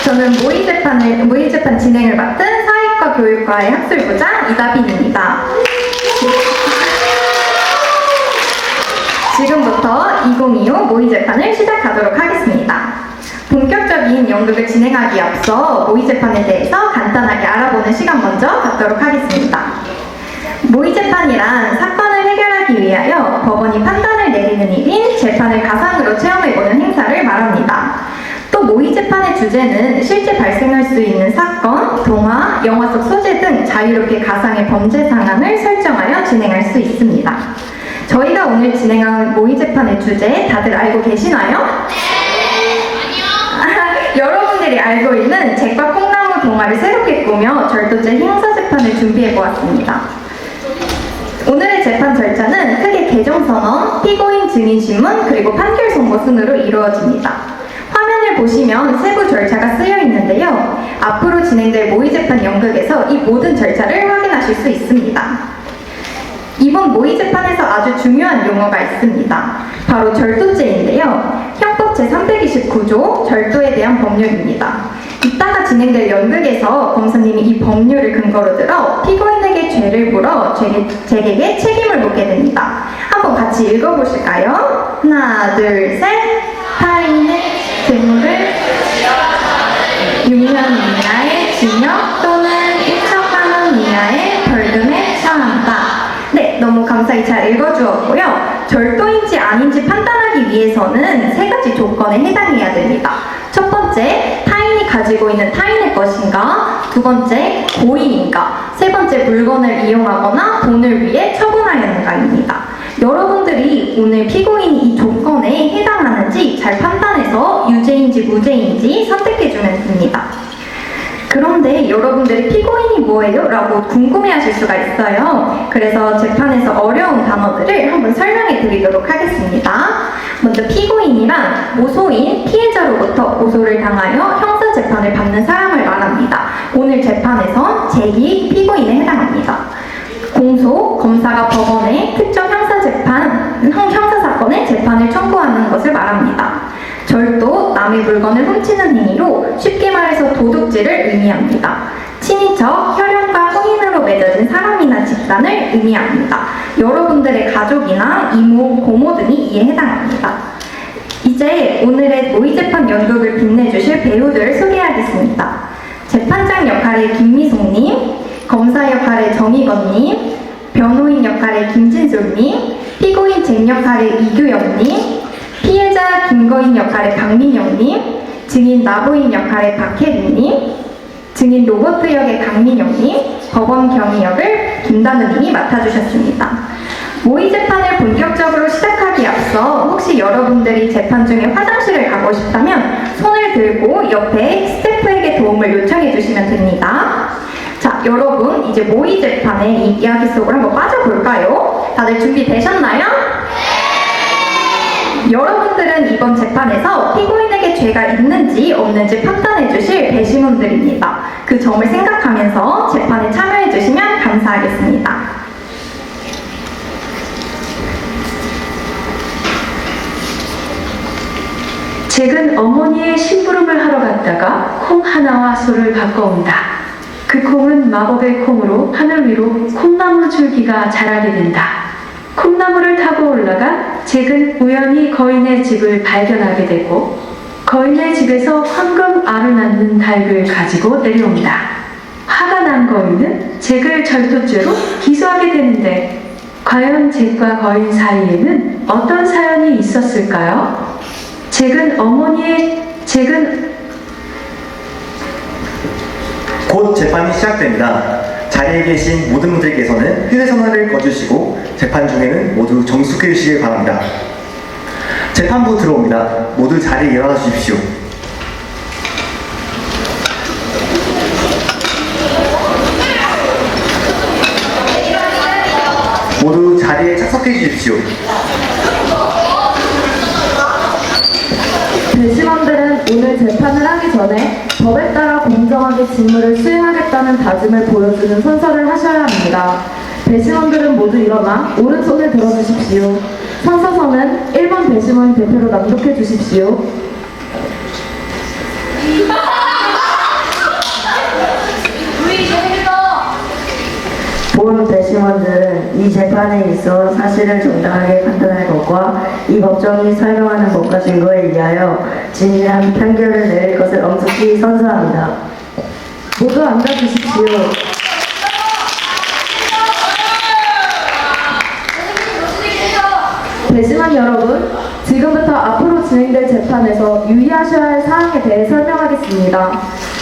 저는 모의재판 진행을 맡은 사회과 교육과의 학술부장 이다빈입니다. 지금부터 2025 모의재판을 시작하도록 하겠습니다. 본격적인 연극을 진행하기에 앞서 모의재판에 대해서 간단하게 알아보는 시간 먼저 갖도록 하겠습니다. 모의재판이란 사건을 해결하기 위하여 법원이 판단을 내리는 일인 재판을 가상으로 체험해보는 행사를 말합니다. 또 모의재판의 주제는 실제 발생할 수 있는 사건, 동화, 영화 속 소재 등 자유롭게 가상의 범죄 상황을 설정하여 진행할 수 있습니다. 저희가 오늘 진행할 모의재판의 주제 다들 알고 계시나요? 네! 여러분들이 알고 있는 잭과 콩나무 동화를 새롭게 꾸며 절도죄 형사재판을 준비해보았습니다. 오늘의 재판 절차는 크게 개정선언, 피고인 증인신문, 그리고 판결 선고 순으로 이루어집니다. 화면을 보시면 세부 절차가 쓰여 있는데요. 앞으로 진행될 모의재판 연극에서 이 모든 절차를 확인하실 수 있습니다. 이번 모의재판에서 아주 중요한 용어가 있습니다. 바로 절도죄인데요. 형법 제329조 절도에 대한 법률입니다. 이따가 진행될 연극에서 검사님이 이 법률을 근거로 들어 피고인에게 죄를 물어 잭에게 책임을 묻게 됩니다. 한번 같이 읽어보실까요? 하나, 둘, 셋! 타인의 재물을 6년 이하의 징역 또는 1천만 원 이하의 벌금에 처한다. 네, 너무 감사히 잘 읽어주었고요. 절도인지 아닌지 판단하기 위해서는 세 가지 조건에 해당해야 됩니다. 첫 번째, 타인이 가지고 있는 타인의 것인가? 두 번째, 고의인가? 세 번째, 물건을 이용하거나 돈을 위해 처분하였는가입니다. 여러분들이 오늘 피고인이 이 조건에 해당하는지 잘 판단해서 유죄인지 무죄인지 선택해주면 됩니다. 그런데 여러분들이 피고인이 뭐예요? 라고 궁금해하실 수가 있어요. 그래서 재판에서 어려운 단어들을 한번 설명해 드리도록 하겠습니다. 먼저 피고인이란 모소인, 피해자로부터 고소를 당하여 형사재판을 받는 사람을 말합니다. 오늘 재판에서 잭이 피고인에 해당합니다. 공소, 검사가 법원에 특정 형사사건의 재판을 청구하는 것을 말합니다. 절도, 남의 물건을 훔치는 행위로 쉽게 말해서 도둑질을 의미합니다. 친인척, 혈연과 혼인으로 맺어진 사람이나 집단을 의미합니다. 여러분들의 가족이나 이모, 고모 등이 이에 해당합니다. 이제 오늘의 모의재판 연극을 빛내주실 배우들을 소개하겠습니다. 재판장 역할의 김미송님, 검사 역할의 정희건님, 변호인 역할의 김진솔님, 피고인 잭 역할의 이규영님, 피해자 김거인 역할의 박민영님, 증인 나보인 역할의 박혜린님, 증인 로버트 역의 강민영님, 법원 경위 역을 김다누님이 맡아주셨습니다. 모의재판을 본격적으로 시작하기에 앞서 혹시 여러분들이 재판 중에 화장실을 가고 싶다면 손을 들고 옆에 스태프에게 도움을 요청해 주시면 됩니다. 자, 여러분 이제 모의재판의 이야기 속으로 한번 빠져볼까요? 다들 준비되셨나요? 네! 여러분들은 이번 재판에서 피고인에게 죄가 있는지 없는지 판단해 주실 배심원들입니다. 그 점을 생각하면서 재판에 참여해 주시면 감사하겠습니다. 잭은 어머니의 심부름을 하러 갔다가 콩 하나와 소를 바꿔온다. 그 콩은 마법의 콩으로 하늘 위로 콩나무 줄기가 자라게 된다. 콩나무를 타고 올라가 잭은 우연히 거인의 집을 발견하게 되고 거인의 집에서 황금 알을 낳는 닭을 가지고 내려온다. 화가 난 거인은 잭을 절도죄로 기소하게 되는데 과연 잭과 거인 사이에는 어떤 사연이 있었을까요? 곧 재판이 시작됩니다. 자리에 계신 모든 분들께서는 휴대전화를 꺼주시고 재판 중에는 모두 정숙해 주시길 바랍니다. 재판부 들어옵니다. 모두 자리에 일어나 주십시오. 모두 자리에 착석해 주십시오. 배심원들은 오늘 재판을 하기 전에 법에 따라 공정하게 직무를 수행하겠다는 다짐을 보여주는 선서를 하셔야 합니다. 배심원들은 모두 일어나 오른손을 들어주십시오. 선서서는 1번 배심원 대표로 낭독해 주십시오. 본 배심원들은 이 재판에 있어 사실을 정당하게 판단할 것과 이 법정이 설명하는 법과 증거에 의하여 진실한 판결을 내릴 것을 엄숙히 선서합니다. 모두 앉아주십시오. 배심원 여러분, 지금부터 앞으로 진행될 재판에서 유의하셔야 할 사항에 대해 설명하겠습니다.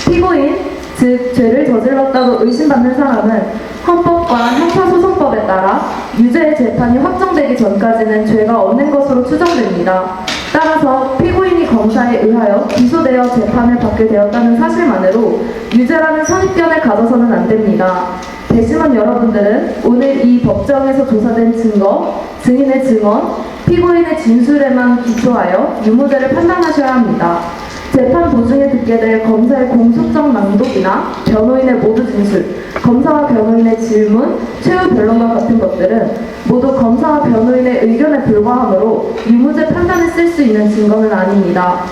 피고인, 즉 죄를 저질렀다고 의심받는 사람은 헌법과 형사소송법에 따라 유죄의 재판이 확정되기 전까지는 죄가 없는 것으로 추정됩니다. 따라서 피고인이 검사에 의하여 기소되어 재판을 받게 되었다는 사실만으로 유죄라는 선입견을 가져서는 안 됩니다. 배심원 여러분들은 오늘 이 법정에서 조사된 증거, 증인의 증언, 피고인의 진술에만 기초하여 유무죄를 판단하셔야 합니다. 재판 도중에 듣게 될 검사의 공소장 낭독이나 변호인의 모두 진술, 검사와 변호인의 질문, 최후 변론과 같은 것들은 모두 검사와 변호인의 의견에 불과하므로 유무죄 판단에 쓸 수 있는 증거는 아닙니다.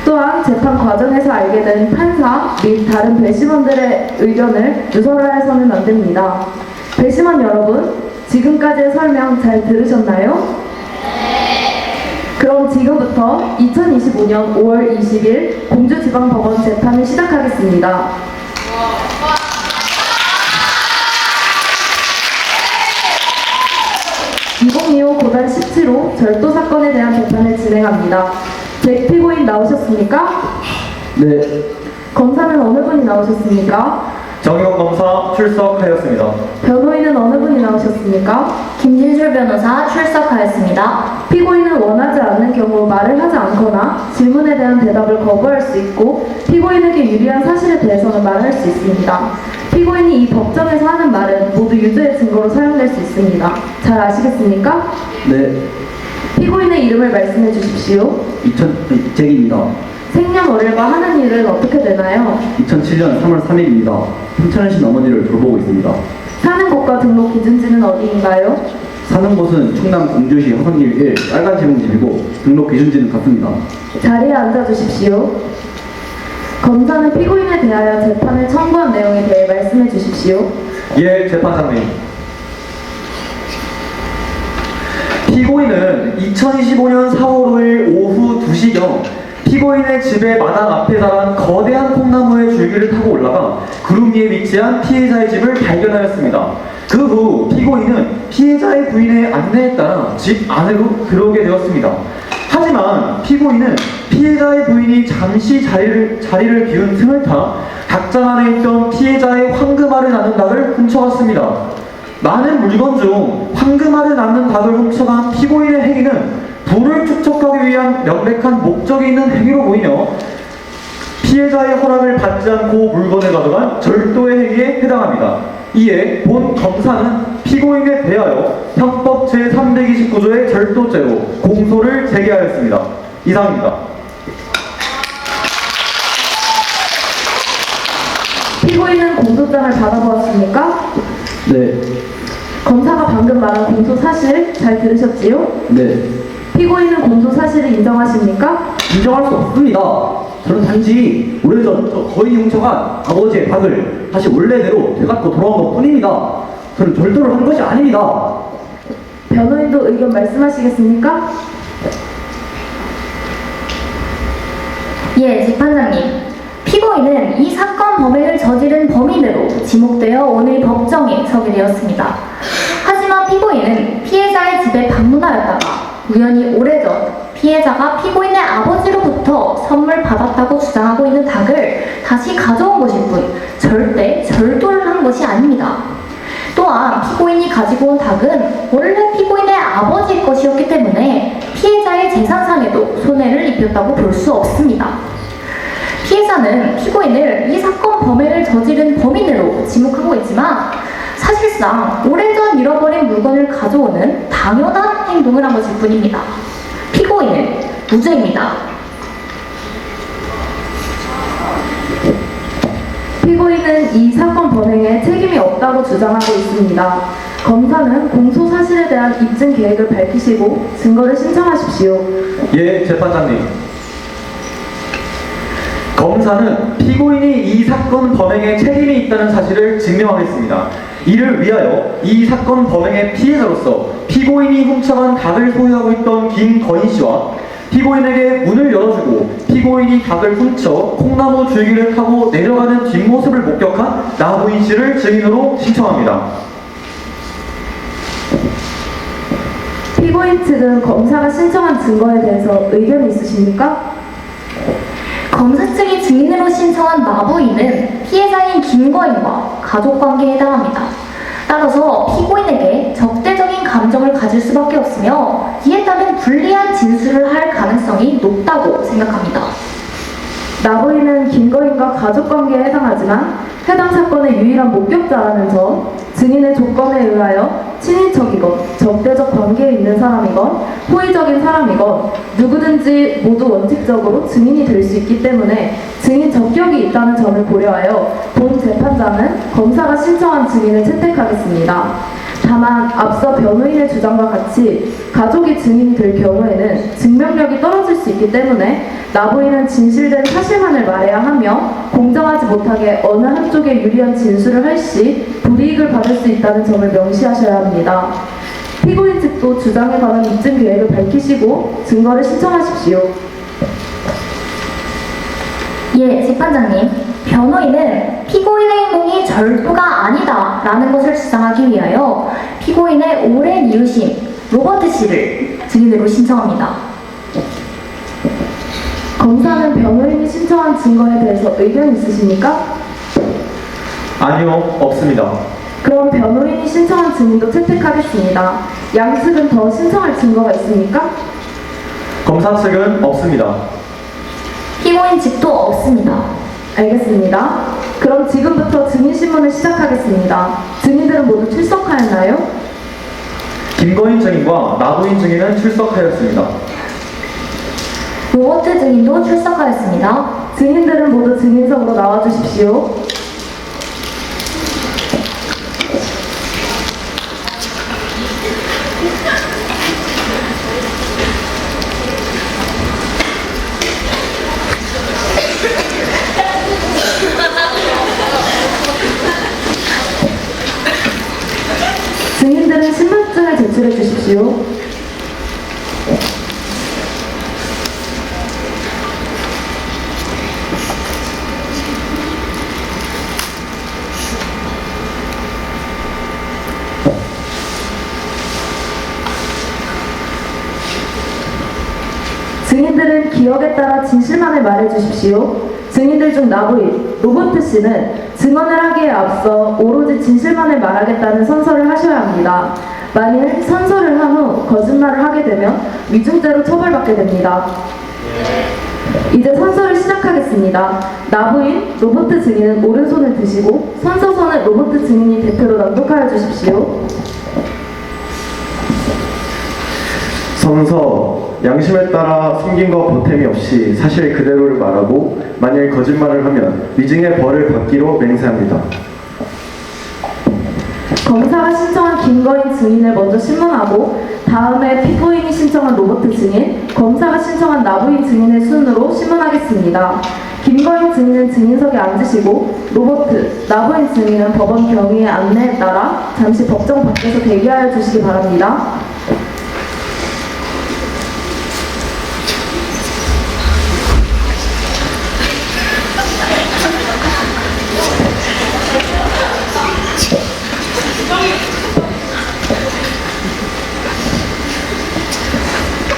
또한 재판 과정에서 알게 된 판사 및 다른 배심원들의 의견을 누설해서는 안 됩니다. 배심원 여러분, 지금까지의 설명 잘 들으셨나요? 그럼 지금부터 2025년 5월 20일 공주지방법원 재판을 시작하겠습니다. (2025) 고단 17호 절도 사건에 대한 재판을 진행합니다. 피고인 나오셨습니까? 네. 검사는 어느 분이 나오셨습니까? 정용 검사 출석하였습니다. 변호인은 어느 분이 나오셨습니까? 김진술 변호사 출석하였습니다. 피고인은 원하지 않는 경우 말을 하지 않거나 질문에 대한 대답을 거부할 수 있고 피고인에게 유리한 사실에 대해서는 말할 수 있습니다. 피고인이 이 법정에서 하는 말은 모두 유죄의 증거로 사용될 수 있습니다. 잘 아시겠습니까? 네, 피고인의 이름을 말씀해 주십시오. 잭입니다. 생년월일과 하는 일은 어떻게 되나요? 2007년 3월 3일입니다. 삼천연신 어머니를 돌보고 있습니다. 사는 곳과 등록 기준지는 어디인가요? 사는 곳은 충남 공주시 허성길 1 빨간 지붕집이고 등록 기준지는 같습니다. 자리에 앉아 주십시오. 검사는 피고인에 대하여 재판을 청구한 내용에 대해 말씀해 주십시오. 예, 재판장님. 피고인은 2025년 4월 5일 오후 2시경 피고인의 집의 마당 앞에 자란 거대한 콩나무의 줄기를 타고 올라가 구름 위에 위치한 피해자의 집을 발견하였습니다. 그 후 피고인은 피해자의 부인의 안내에 따라 집 안으로 들어오게 되었습니다. 하지만 피고인은 피해자의 부인이 잠시 자리를 비운 틈을 타 닭장 안에 있던 피해자의 황금알을 낳는 닭을 훔쳐갔습니다. 많은 물건 중 황금알을 낳는 닭을 훔쳐간 피고인의 행위는 부를 축적하기 위한 명백한 목적이 있는 행위로 보이며 피해자의 허락을 받지 않고 물건을 가져간 절도의 행위에 해당합니다. 이에 본 검사는 피고인에 대하여 형법 제329조의 절도죄로 공소를 제기하였습니다. 이상입니다. 피고인은 공소장을 받아보았습니까? 네, 검사가 방금 말한 공소 사실 잘 들으셨지요? 네, 피고인은 공소 사실을 인정하십니까? 인정할 수 없습니다. 저는 단지 오래전 저 거의 훔쳐간 아버지의 닭을 다시 원래대로 되갖고 돌아온 것 뿐입니다. 저는 절도를 한 것이 아닙니다. 변호인도 의견 말씀하시겠습니까? 예, 재판장님. 피고인은 이 사건 범행을 저지른 범인으로 지목되어 오늘 법정에 서게 되었습니다. 하지만 피고인은 피해자의 집에 방문하였다가 우연히 오래전 피해자가 피고인의 아버지로부터 선물 받았다고 주장하고 있는 닭을 다시 가져온 것일 뿐 절대 절도를 한 것이 아닙니다. 또한 피고인이 가지고 온 닭은 원래 피고인의 아버지의 것이었기 때문에 피해자의 재산상에도 손해를 입혔다고 볼 수 없습니다. 피해자는 피고인을 이 사건 범행을 저지른 범인으로 지목하고 있지만 사실상 오래전 잃어버린 물건을 가져오는 당연한 행동을 한 것일 뿐입니다. 피고인은 무죄입니다. 피고인은 이 사건 범행에 책임이 없다고 주장하고 있습니다. 검사는 공소 사실에 대한 입증 계획을 밝히시고 증거를 신청하십시오. 예, 재판장님. 검사는 피고인이 이 사건 범행에 책임이 있다는 사실을 증명하겠습니다. 이를 위하여 이 사건 범행의 피해자로서 피고인이 훔쳐간 닭을 소유하고 있던 김건희 씨와 피고인에게 문을 열어주고 피고인이 닭을 훔쳐 콩나무 줄기를 타고 내려가는 뒷모습을 목격한 나부인 씨를 증인으로 신청합니다. 피고인 측은 검사가 신청한 증거에 대해서 의견이 있으십니까? 검사 측이 증인으로 신청한 마부인은 피해자인 김거인과 가족관계에 해당합니다. 따라서 피고인에게 적대적인 감정을 가질 수밖에 없으며 이에 따른 불리한 진술을 할 가능성이 높다고 생각합니다. 나부인은 김거인과 가족관계에 해당하지만 해당 사건의 유일한 목격자라는 점, 증인의 조건에 의하여 친인척이건 적대적 관계에 있는 사람이건 호의적인 사람이건 누구든지 모두 원칙적으로 증인이 될 수 있기 때문에 증인 적격이 있다는 점을 고려하여 본 재판장은 검사가 신청한 증인을 채택하겠습니다. 다만 앞서 변호인의 주장과 같이 가족이 증인이 될 경우에는 증명력이 떨어질 수 있기 때문에 나부인은 진실된 사실만을 말해야 하며 공정하지 못하게 어느 한쪽에 유리한 진술을 할 시 불이익을 받을 수 있다는 점을 명시하셔야 합니다. 피고인 측도 주장에 관한 입증 계획을 밝히시고 증거를 신청하십시오. 예, 재판장님. 변호인은 피고인의 행동이 절도가 아니다라는 것을 주장하기 위하여 피고인의 오랜 이웃인 로버트 씨를 증인으로 신청합니다. 검사는 변호인이 신청한 증거에 대해서 의견 있으십니까? 아니요, 없습니다. 그럼 변호인이 신청한 증인도 채택하겠습니다. 양측은 더 신청할 증거가 있습니까? 검사 측은 없습니다. 피고인 측도 없습니다. 알겠습니다. 그럼 지금부터 증인신문을 시작하겠습니다. 증인들은 모두 출석하였나요? 김건희 증인과 나부인 증인은 출석하였습니다. 로버트 증인도 출석하였습니다. 증인들은 모두 증인석으로 나와주십시오. 증인들은 신분증을 제출해 주십시오. 증인들은 기억에 따라 진실만을 말해 주십시오. 증인들 중 나부인, 로버트 씨는 증언을 하기에 앞서 오로지 진실만을 말하겠다는 선서를 하셔야 합니다. 만일 선서를 한 후 거짓말을 하게 되면 위중죄로 처벌받게 됩니다. 이제 선서를 시작하겠습니다. 나부인, 로버트 증인은 오른손을 드시고 선서서는 로버트 증인이 대표로 낭독하여 주십시오. 선서, 양심에 따라 숨김과 보탬이 없이 사실 그대로를 말하고 만일 거짓말을 하면 위증의 벌을 받기로 맹세합니다. 검사가 신청한 김거인 증인을 먼저 신문하고 다음에 피고인이 신청한 로버트 증인, 검사가 신청한 나부인 증인의 순으로 신문하겠습니다. 김거인 증인은 증인석에 앉으시고 로버트, 나부인 증인은 법원 경위의 안내에 따라 잠시 법정 밖에서 대기하여 주시기 바랍니다.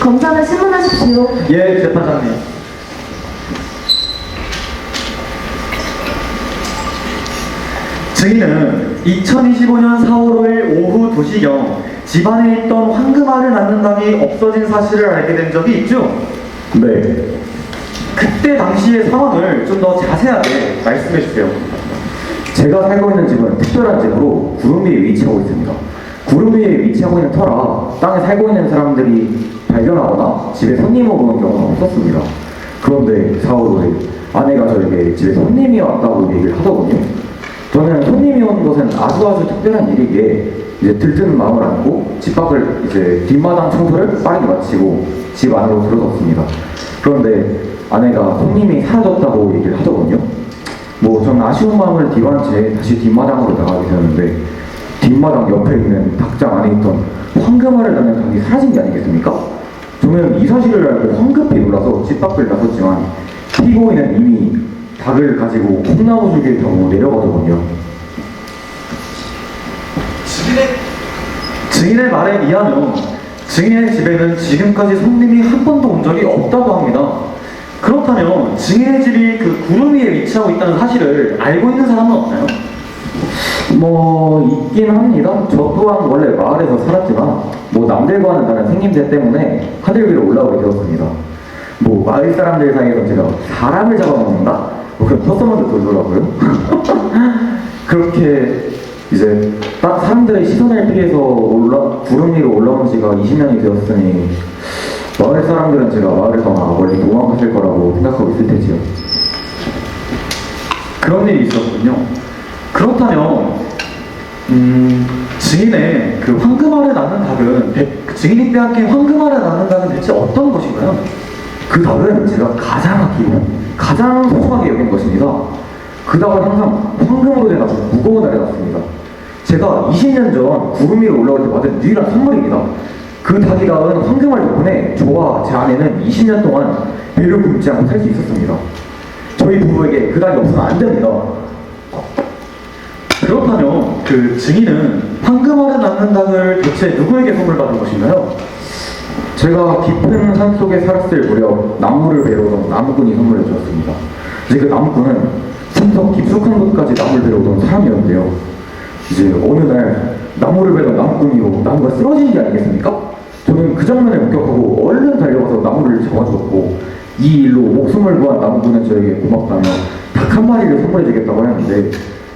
검사는 신문하십시오. 예, 재판장님. 증인은 2025년 4월 5일 오후 2시경 집안에 있던 황금알을 낳는 닭이 없어진 사실을 알게 된 적이 있죠? 네. 그때 당시의 상황을 좀 더 자세하게 말씀해 주세요. 제가 살고 있는 집은 특별한 집으로 구름 위에 위치하고 있습니다. 구름 위에 위치하고 있는 터라 땅에 살고 있는 사람들이 발견하거나 집에 손님 오는 경우는 없었습니다. 그런데 4월 5일 아내가 저에게 집에 손님이 왔다고 얘기를 하더군요. 저는 손님이 온 것은 아주 특별한 일이기에 이제 들뜨는 마음을 안고 집 밖을 이제 뒷마당 청소를 빠르게 마치고 집 안으로 들어섰습니다. 그런데 아내가 손님이 사라졌다고 얘기를 하더군요. 저는 아쉬운 마음을 뒤환 채 다시 뒷마당으로 나가게 되었는데 뒷마당 옆에 있는 닭장 안에 있던 황금알을 낳는 닭이 사라진 게 아니겠습니까? 저는 이 사실을 알고 황급히 놀라서 집 밖을 나섰지만 피고인은 이미 닭을 가지고 콩나무 줄기를 타고 내려가더군요. 증인의 말에 의하면 증인의 집에는 지금까지 손님이 한 번도 온 적이 없다고 합니다. 그렇다면 증인의 집이 그 구름 위에 위치하고 있다는 사실을 알고 있는 사람은 없나요? 뭐 있긴 합니다. 저 또한 원래 마을에서 살았지만 뭐 남들과는 다른 생김새 때문에 하늘 위로 올라오게 되었습니다. 뭐 마을 사람들 사이에서 제가 사람을 잡아먹는다? 뭐 그런 헛소문도 돌더라고요. 그렇게 이제 딱 사람들의 시선을 피해서 구름 위로 올라온 지가 20년이 되었으니 마을 사람들은 제가 마을을 떠나 멀리 도망갔을 거라고 생각하고 있을 테지요. 그런 일이 있었군요. 그렇다면 증인의 그 황금알을 낳는 닭은 증인이 빼앗긴 황금알을 낳는 닭은 대체 어떤 것인가요? 그 닭은 제가 가장 아끼고 가장 소중하게 여긴 것입니다. 그 닭은 항상 황금으로 된 아주 무거운 알을 낳습니다. 제가 20년 전 구름 위로 올라올 때 받은 유일한 선물입니다. 그 닭이 낳은 황금알 덕분에 저와 제 아내는 20년 동안 배를 굶지 않고 살 수 있었습니다. 저희 부부에게 그 닭이 없으면 안 됩니다. 그렇다면 그 증인은 황금알을 낳는 닭을 대체 누구에게 선물 받은 것인가요? 제가 깊은 산 속에 살았을 무렵 나무를 베러 오던 나무꾼이 선물해 주었습니다. 이제 그 나무꾼은 산속 깊숙한 곳까지 나무를 베러 오던 사람이었는데요. 이제 어느 날 나무를 베던 나무꾼이로 나무가 쓰러진 게 아니겠습니까? 저는 그 장면을 목격하고 얼른 달려가서 나무를 잡아주었고 이 일로 목숨을 구한 나무꾼은 저에게 고맙다며 닭 한 마리를 선물해 주겠다고 했는데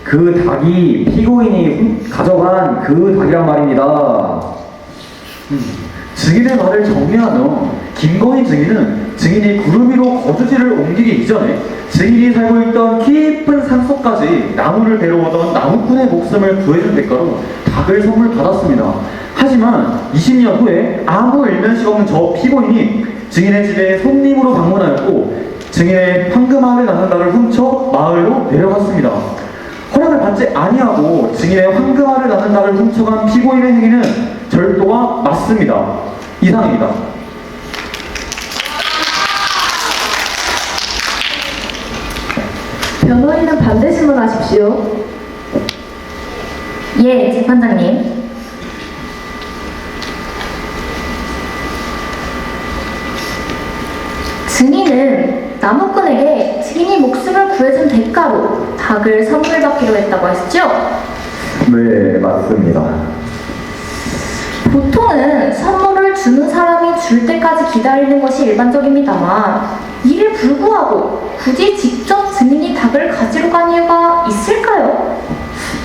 그 닭이 피고인이 가져간 그 닭이란 말입니다. 증인의 말을 정리하면 김건희 증인은 증인이 구름 위로 거주지를 옮기기 이전에 증인이 살고 있던 깊은 산속까지 나무를 베러 오던 나무꾼의 목숨을 구해준 대가로 닭을 선물 받았습니다. 하지만 20년 후에 아무 일면식 없는 저 피고인이 증인의 집에 손님으로 방문하였고 증인의 황금알을 낳는 닭을 훔쳐 마을로 내려갔습니다. 허락을 받지 아니하고 증인의 황금알을 낳는 닭을 훔쳐간 피고인의 행위는 절도와 맞습니다. 이상입니다. 변호인은 반대 신문하십시오. 예, 재판장님. 증인은 나무꾼에게 증인이 목숨을 구해준 대가로 닭을 선물 받기로 했다고 하셨죠? 네, 맞습니다. 보통은 선물을 주는 사람이 줄 때까지 기다리는 것이 일반적입니다만 이를 불구하고 굳이 직접 증인이 닭을 가지러 간 이유가 있을까요?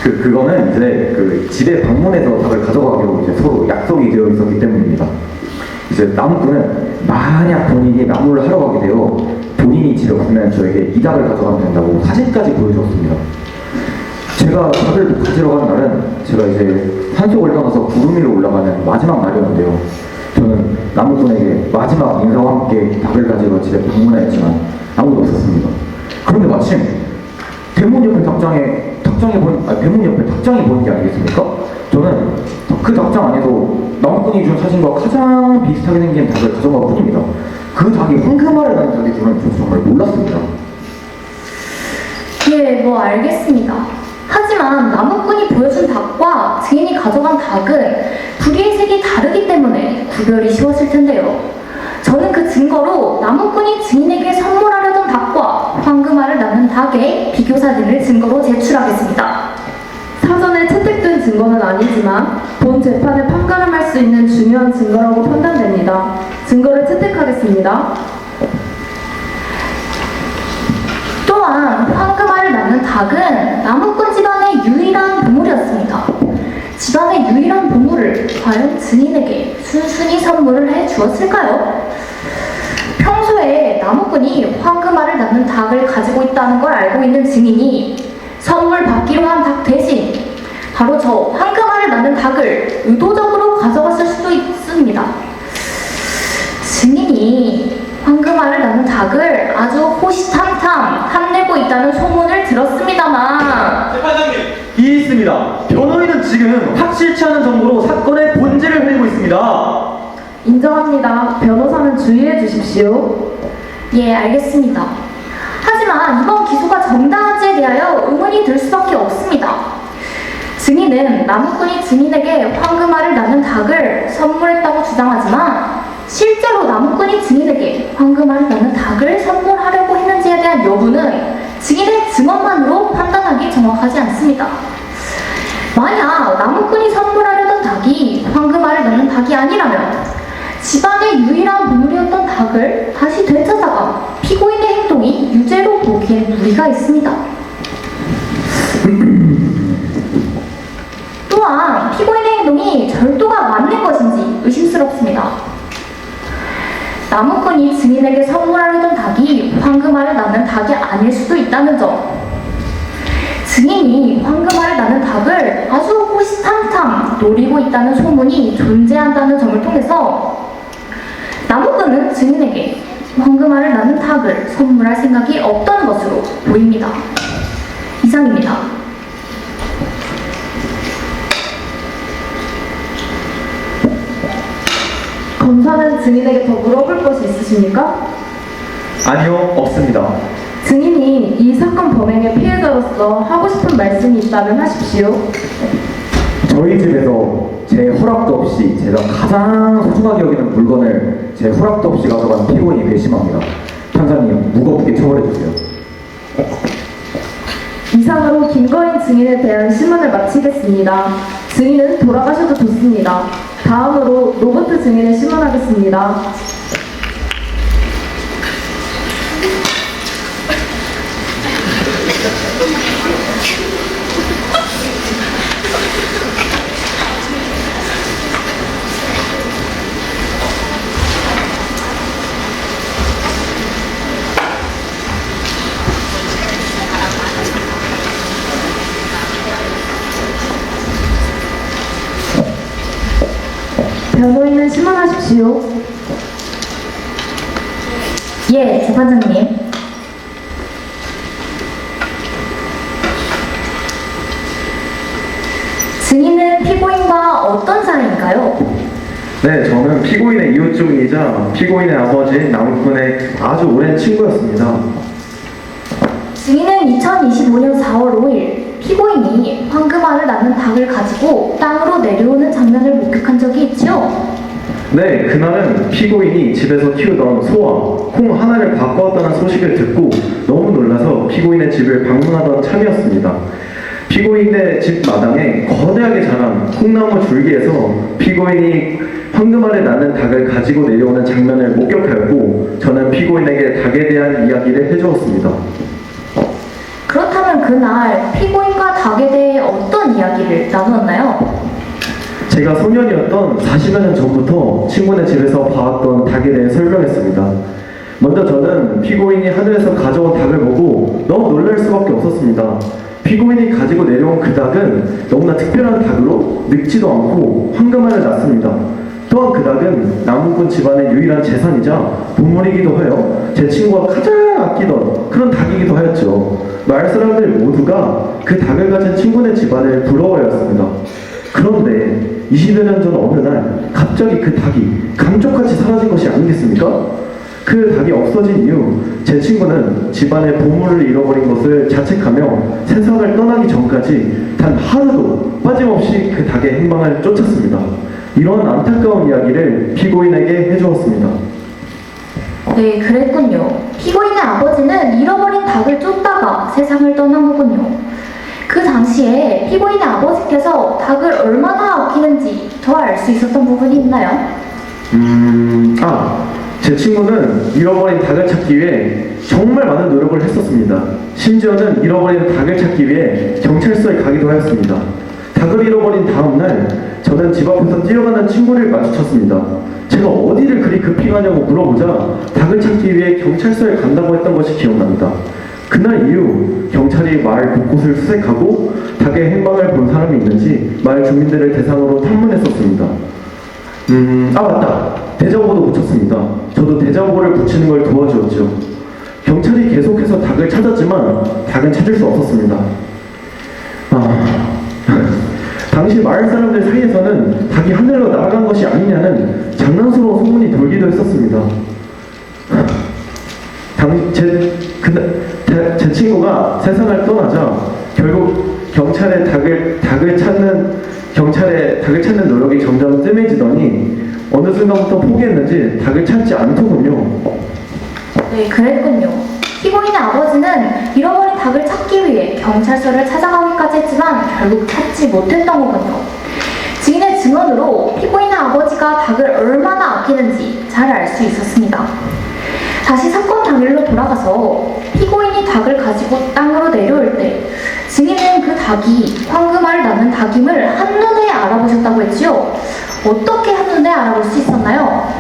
그거는 이제 그 집에 방문해서 닭을 가져가기로 이제 서로 약속이 되어 있었기 때문입니다. 이제 나무꾼은 만약 본인이 나무를 하러 가게 되어 본인이 집에 가면 저에게 이 닭을 가져가면 된다고 사진까지 보여주었습니다. 제가 닭을 가지러 가는 날은 제가 이제 산속을 떠나서 구름 위로 올라가는 마지막 날이었는데요. 저는 나무꾼에게 마지막 인사와 함께 닭을 가지러 집에 방문하였지만 아무도 없었습니다. 그런데 마침 대문 옆에 대문 옆에 닭장이 보이는 게 아니겠습니까? 저는 그 닭장 안에서 나무꾼이 준 사진과 가장 비슷하게 생긴 닭을 가져간 뿐입니다. 그 닭이 황금알을 낳은 닭이 저는 정말 놀랐습니다. 예, 뭐 알겠습니다. 하지만 나무꾼이 보여준 닭과 증인이 가져간 닭은 부리의 색이 다르기 때문에 구별이 쉬웠을 텐데요. 저는 그 증거로 나무꾼이 증인에게 선물하려던 닭과 황금알을 낳는 닭의 비교 사진을 증거로 제출하겠습니다. 사전에 채택된 증거는 아니지만 본 재판을 판가름할 수 있는 중요한 증거라고 판단됩니다. 증거를 채택하겠습니다. 또한 황금알을 낳는 닭은 나무꾼 집안의 유일한 보물이었습니다. 집안의 유일한 보물을 과연 증인에게 순순히 선물을 해주었을까요? 평소에 나무꾼이 황금알을 낳는 닭을 가지고 있다는 걸 알고 있는 증인이 선물 받기로 한 닭 대신 바로 저 황금알을 낳는 닭을 의도적으로 가져갔을 수도 있습니다. 증인이 황금알을 낳는 닭을 아주 호시탐탐 탐내고 있다는 소문을 들었습니다만 재판장님! 이 있습니다. 변호인은 지금 확실치 않은 정보로 사건의 본질을 흘리고 있습니다. 인정합니다. 변호사는 주의해 주십시오. 예, 알겠습니다. 하지만 이번 기소가 정당한지에 대하여 의문이 들 수밖에 없습니다. 증인은 나무꾼이 증인에게 황금알을 낳는 닭을 선물했다고 주장하지만 실제로 나무꾼이 증인에게 황금알을 낳는 닭을 선물하려고 했는지에 대한 여부는 증인의 증언만으로 판단하기 정확하지 않습니다. 만약 나무꾼이 선물하려던 닭이 황금알을 낳는 닭이 아니라면 집안의 유일한 보물이었던 닭을 다시 되찾아가 피고인의 행동이 유죄로 보기엔 무리가 있습니다. 또한 피고인의 행동이 절도가 맞는 것인지 의심스럽습니다. 나무꾼이 증인에게 선물하려던 닭이 황금알을 낳는 닭이 아닐 수도 있다는 점, 증인이 황금알을 낳는 닭을 아주 호시탐탐 노리고 있다는 소문이 존재한다는 점을 통해서 나무꾼은 증인에게 황금알을 낳는 닭을 선물할 생각이 없던 것으로 보입니다. 이상입니다. 검사는 증인에게 더 물어볼 것이 있으십니까? 아니요, 없습니다. 증인이 이 사건 범행의 피해자로서 하고 싶은 말씀이 있다면 하십시오. 저희 집에서 제 허락도 없이 제가 가장 소중하게 여기는 물건을 제 허락도 없이 가져간 피고인이 괘씸합니다. 판사님, 무겁게 처벌해 주세요. 이상으로 김거인 증인에 대한 심문을 마치겠습니다. 증인은 돌아가셔도 좋습니다. 다음으로 로버트 증인을 심문하겠습니다. 변호인은 심문하십시오. 예, 재판장님. 증인은 피고인과 어떤 사이인가요? 네, 저는 피고인의 이웃중이자 피고인의 아버지인 나무꾼의 아주 오랜 친구였습니다. 증인은 2025년 4월 5일 피고인이 황금알을 낳는 닭을 가지고 땅으로 내려오는 장면을 목격한 적이 있죠? 네, 그날은 피고인이 집에서 키우던 소와 콩 하나를 바꿔왔다는 소식을 듣고 너무 놀라서 피고인의 집을 방문하던 참이었습니다. 피고인의 집 마당에 거대하게 자란 콩나무 줄기에서 피고인이 황금알을 낳는 닭을 가지고 내려오는 장면을 목격하였고 저는 피고인에게 닭에 대한 이야기를 해주었습니다. 그렇다면 그날 피고인과 닭에 대해 어떤 이야기를 나누었나요? 제가 소년이었던 40여 년 전부터 친구네 집에서 봐왔던 닭에 대해 설명했습니다. 먼저 저는 피고인이 하늘에서 가져온 닭을 보고 너무 놀랄 수밖에 없었습니다. 피고인이 가지고 내려온 그 닭은 너무나 특별한 닭으로 늙지도 않고 황금알을 낳습니다. 또한 그 닭은 나무꾼 집안의 유일한 재산이자 보물이기도 하여 제 친구가 가장 아끼던 그런 닭이기도 하였죠. 마을 사람들 모두가 그 닭을 가진 친구네 집안을 부러워하였습니다. 그런데 20여 년 전 어느 날 갑자기 그 닭이 감쪽같이 사라진 것이 아니겠습니까? 그 닭이 없어진 이후 제 친구는 집안의 보물을 잃어버린 것을 자책하며 세상을 떠나기 전까지 단 하루도 빠짐없이 그 닭의 행방을 쫓았습니다. 이런 안타까운 이야기를 피고인에게 해주었습니다. 네, 그랬군요. 피고인의 아버지는 잃어버린 닭을 쫓다가 세상을 떠난 거군요. 그 당시에 피고인의 아버지께서 닭을 얼마나 아끼는지 더 알 수 있었던 부분이 있나요? 제 친구는 잃어버린 닭을 찾기 위해 정말 많은 노력을 했었습니다. 심지어는 잃어버린 닭을 찾기 위해 경찰서에 가기도 하였습니다. 닭을 잃어버린 다음 날 저는 집 앞에서 뛰어가는 친구를 마주쳤습니다. 제가 어디를 그리 급히 가냐고 물어보자 닭을 찾기 위해 경찰서에 간다고 했던 것이 기억납니다. 그날 이후 경찰이 마을 곳곳을 수색하고 닭의 행방을 본 사람이 있는지 마을 주민들을 대상으로 탐문했었습니다. 맞다. 대자보도 붙였습니다. 저도 대자보를 붙이는 걸 도와주었죠. 경찰이 계속해서 닭을 찾았지만 닭은 찾을 수 없었습니다. 당시 마을 사람들 사이에서는 닭이 하늘로 날아간 것이 아니냐는 장난스러운 소문이 돌기도 했었습니다. 제 친구가 세상을 떠나자 결국 경찰에 닭을 찾는 노력이 점점 뜸해지더니 어느 순간부터 포기했는지 닭을 찾지 않더군요. 네, 그랬군요. 피고인의 아버지는 잃어버린 닭을 찾기 위해 경찰서를 찾아가기까지 했지만 결국 찾지 못했던 거군요. 증인의 증언으로 피고인의 아버지가 닭을 얼마나 아끼는지 잘 알 수 있었습니다. 다시 사건 당일로 돌아가서 피고인이 닭을 가지고 땅으로 내려올 때 증인은 그 닭이 황금알을 낳는 닭임을 한눈에 알아보셨다고 했지요. 어떻게 한눈에 알아볼 수 있었나요?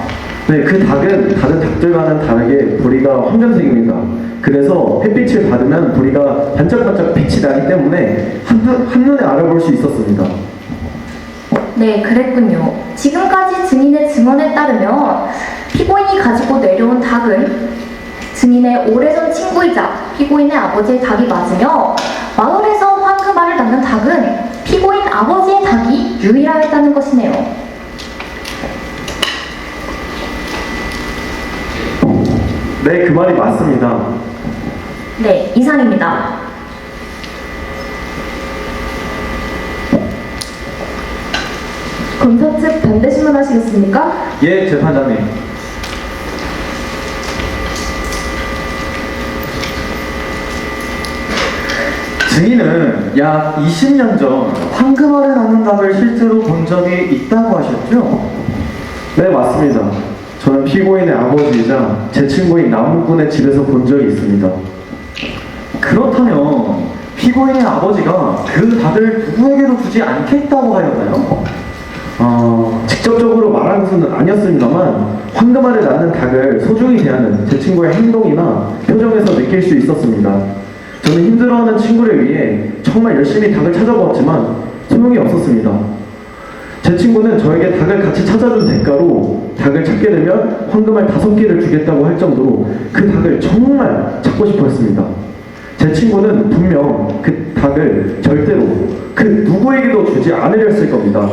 네, 그 닭은 다른 닭들과는 다르게 부리가 황금색입니다. 그래서 햇빛을 받으면 부리가 반짝반짝 빛이 나기 때문에 한눈에 알아볼 수 있었습니다. 네, 그랬군요. 지금까지 증인의 증언에 따르면 피고인이 가지고 내려온 닭은 증인의 오래전 친구이자 피고인의 아버지의 닭이 맞으며 마을에서 황금알을 낳는 닭은 피고인 아버지의 닭이 유일하였다는 것이네요. 네, 그 말이 맞습니다. 네, 이상입니다. 검사 측 반대 신문하시겠습니까? 예, 재판장님. 증인은 약 20년 전 황금알을 낳는 닭을 실제로 본 적이 있다고 하셨죠? 네, 맞습니다. 저는 피고인의 아버지이자 제 친구인 나무꾼의 집에서 본 적이 있습니다. 그렇다면 피고인의 아버지가 그 닭을 누구에게도 주지 않겠다고 하였나요? 직접적으로 말한 것은 아니었습니다만 황금알을 낳는 닭을 소중히 대하는 제 친구의 행동이나 표정에서 느낄 수 있었습니다. 저는 힘들어하는 친구를 위해 정말 열심히 닭을 찾아보았지만 소용이 없었습니다. 제 친구는 저에게 닭을 같이 찾아준 대가로 닭을 찾게 되면 황금알 5개를 주겠다고 할 정도로 그 닭을 정말 찾고 싶어 했습니다. 제 친구는 분명 그 닭을 절대로 그 누구에게도 주지 않으려 했을 겁니다.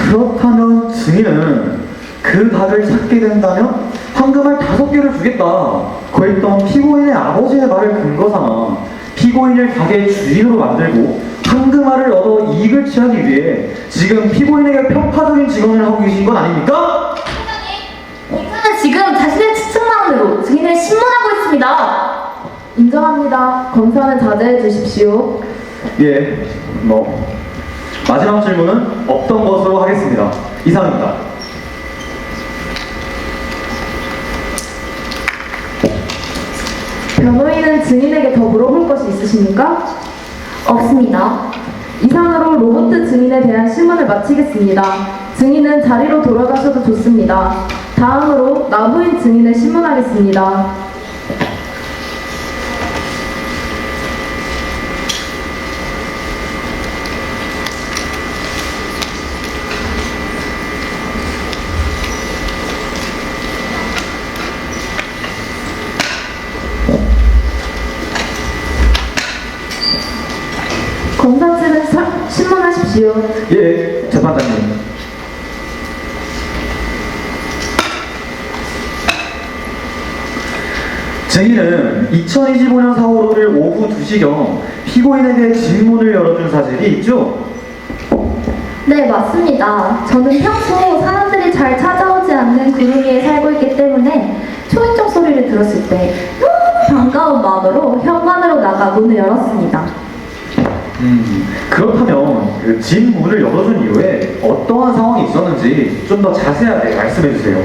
그렇다면 증인은 그 닭을 찾게 된다면 황금알 5개를 주겠다고 했던 피고인의 아버지의 말을 근거 삼아 피고인을 닭의 주인으로 만들고 황금알을 얻어 이익을 취하기 위해 지금 피고인에게 편파적인 증언을 하고 계신 건 아닙니까? 검사는 지금 자신의 추측만으로 증인을 신문하고 있습니다. 인정합니다. 검사는 자제해 주십시오. 예, 마지막 질문은 없던 것으로 하겠습니다. 이상입니다. 변호인은 증인에게 더 물어볼 것이 있으십니까? 없습니다. 이상으로 로버트 증인에 대한 신문을 마치겠습니다. 증인은 자리로 돌아가셔도 좋습니다. 다음으로 나부인 증인을 신문하겠습니다. 검사 측은 신문하십시오. 예, 재판장님. 증인은 2025년 4월 5일 오후 2시경 피고인에게 질문을 열어준 사실이 있죠? 네, 맞습니다. 저는 평소 사람들이 잘 찾아오지 않는 구름 위에 살고 있기 때문에 초인종 소리를 들었을 때 너무 반가운 마음으로 현관으로 나가 문을 열었습니다. 그렇다면 그 집 문을 열어준 이후에 어떠한 상황이 있었는지 좀 더 자세하게 말씀해 주세요.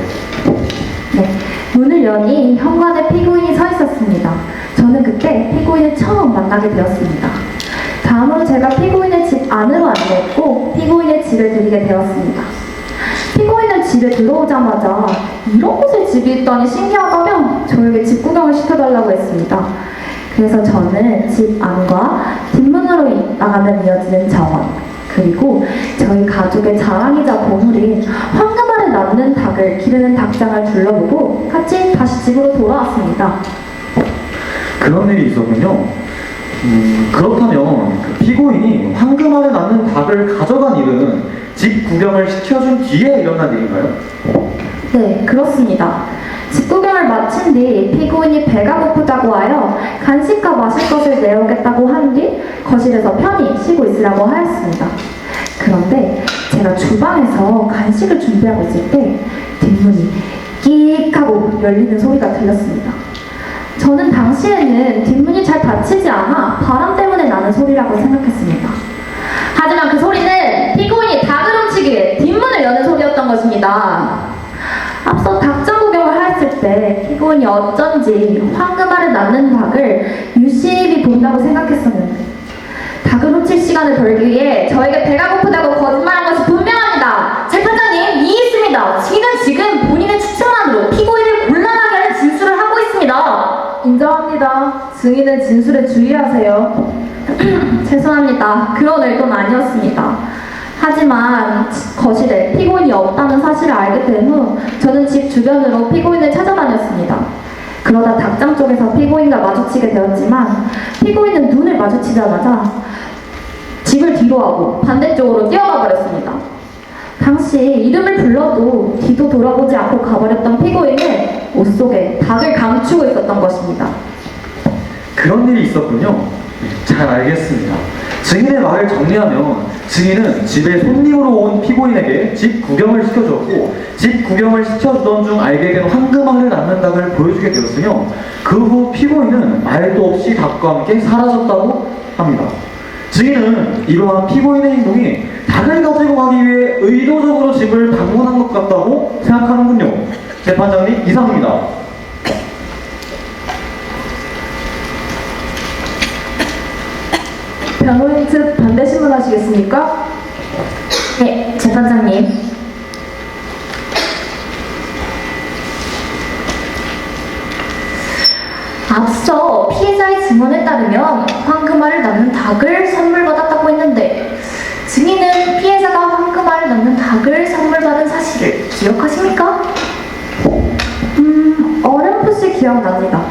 네, 문을 여니 현관에 피고인이 서 있었습니다. 저는 그때 피고인을 처음 만나게 되었습니다. 다음으로 제가 피고인의 집 안으로 안내했고 피고인의 집에 들이게 되었습니다. 피고인은 집에 들어오자마자 이런 곳에 집이 있다니 신기하다며 저에게 집 구경을 시켜달라고 했습니다. 그래서 저는 집 안과 뒷문으로 나가면 이어지는 정원, 그리고 저희 가족의 자랑이자 보물인 황금알을 낳는 닭을 기르는 닭장을 둘러보고 같이 다시 집으로 돌아왔습니다. 그런 일이 있었군요. 그렇다면 그 피고인이 황금알에 낳는 닭을 가져간 일은 집 구경을 시켜준 뒤에 일어난 일인가요? 네, 그렇습니다. 집 구경을 마친 뒤 피고인이 배가 고프다고 하여 간식과 마실 것을 내오겠다고 한 뒤 거실에서 편히 쉬고 있으라고 하였습니다. 그런데 제가 주방에서 간식을 준비하고 있을 때 뒷문이 끼익 하고 열리는 소리가 들렸습니다. 저는 당시에는 뒷문이 잘 닫히지 않아 바람 때문에 나는 소리라고 생각했습니다. 하지만 그 소리는 피고인이 닭을 훔치기 위해 뒷문을 여는 소리였던 것입니다. 앞서 닭장 구경을 하였을 때 피고인이 어쩐지 황금알을 낳는 닭을 유심히 본다고 생각했었는데 닭을 훔칠 시간을 벌기 위해 저에게 배가 고프다고 거짓말한 것이 분명합니다. 재판장님, 이해했습니다. 증인은 지금 본인의 추측만으로 피고인을 곤란하게 하는 진술을 하고 있습니다. 인정합니다. 증인은 진술에 주의하세요. 죄송합니다. 그런 의도는 아니었습니다. 하지만 거실에 피고인이 없다는 사실을 알게 된 후 저는 집 주변으로 피고인을 찾아다녔습니다. 그러다 닭장 쪽에서 피고인과 마주치게 되었지만 피고인은 눈을 마주치자마자 집을 뒤로하고 반대쪽으로 뛰어가 버렸습니다. 당시 이름을 불러도 뒤도 돌아보지 않고 가버렸던 피고인은 옷 속에 닭을 감추고 있었던 것입니다. 그런 일이 있었군요. 잘 알겠습니다. 증인의 말을 정리하면 증인은 집에 손님으로 온 피고인에게 집 구경을 시켜주었고 집 구경을 시켜주던 중 알게 된 황금알을 낳는 닭을 보여주게 되었으며 그 후 피고인은 말도 없이 닭과 함께 사라졌다고 합니다. 증인은 이러한 피고인의 행동이 닭을 가지고 가기 위해 의도적으로 집을 방문한 것 같다고 생각하는군요. 재판장님, 이상입니다. 변호인 측 반대 신문하시겠습니까? 네, 재판장님. 앞서 피해자의 증언에 따르면 황금알을 낳는 닭을 선물받았다고 했는데 증인은 피해자가 황금알을 낳는 닭을 선물받은 사실을 기억하십니까? 어렴풋이 기억납니다.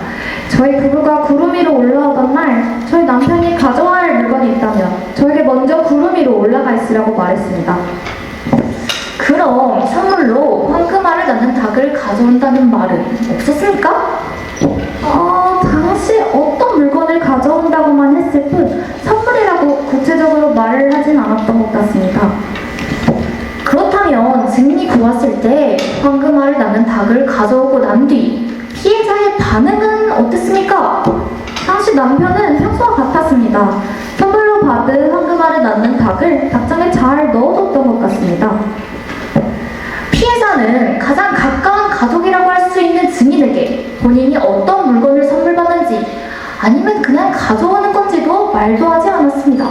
저희 부부가 구름 위로 올라오던 날 저희 남편이 가져와야 할 물건이 있다면 저에게 먼저 구름 위로 올라가 있으라고 말했습니다. 그럼 선물로 황금알을 낳는 닭을 가져온다는 말은 없었습니까? 당시 어떤 물건을 가져온다고만 했을 뿐 선물이라고 구체적으로 말을 하진 않았던 것 같습니다. 그렇다면 증인이 구웠을 때 황금알을 낳는 닭을 가져오고 난 뒤 피해자의 반응은 어땠습니까? 당시 남편은 평소와 같았습니다. 선물로 받은 황금알을 낳는 닭을 닭장에 잘 넣어뒀던 것 같습니다. 피해자는 가장 가까운 가족이라고 할 수 있는 증인에게 본인이 어떤 물건을 선물받는지 아니면 그냥 가져오는 건지도 말도 하지 않았습니다.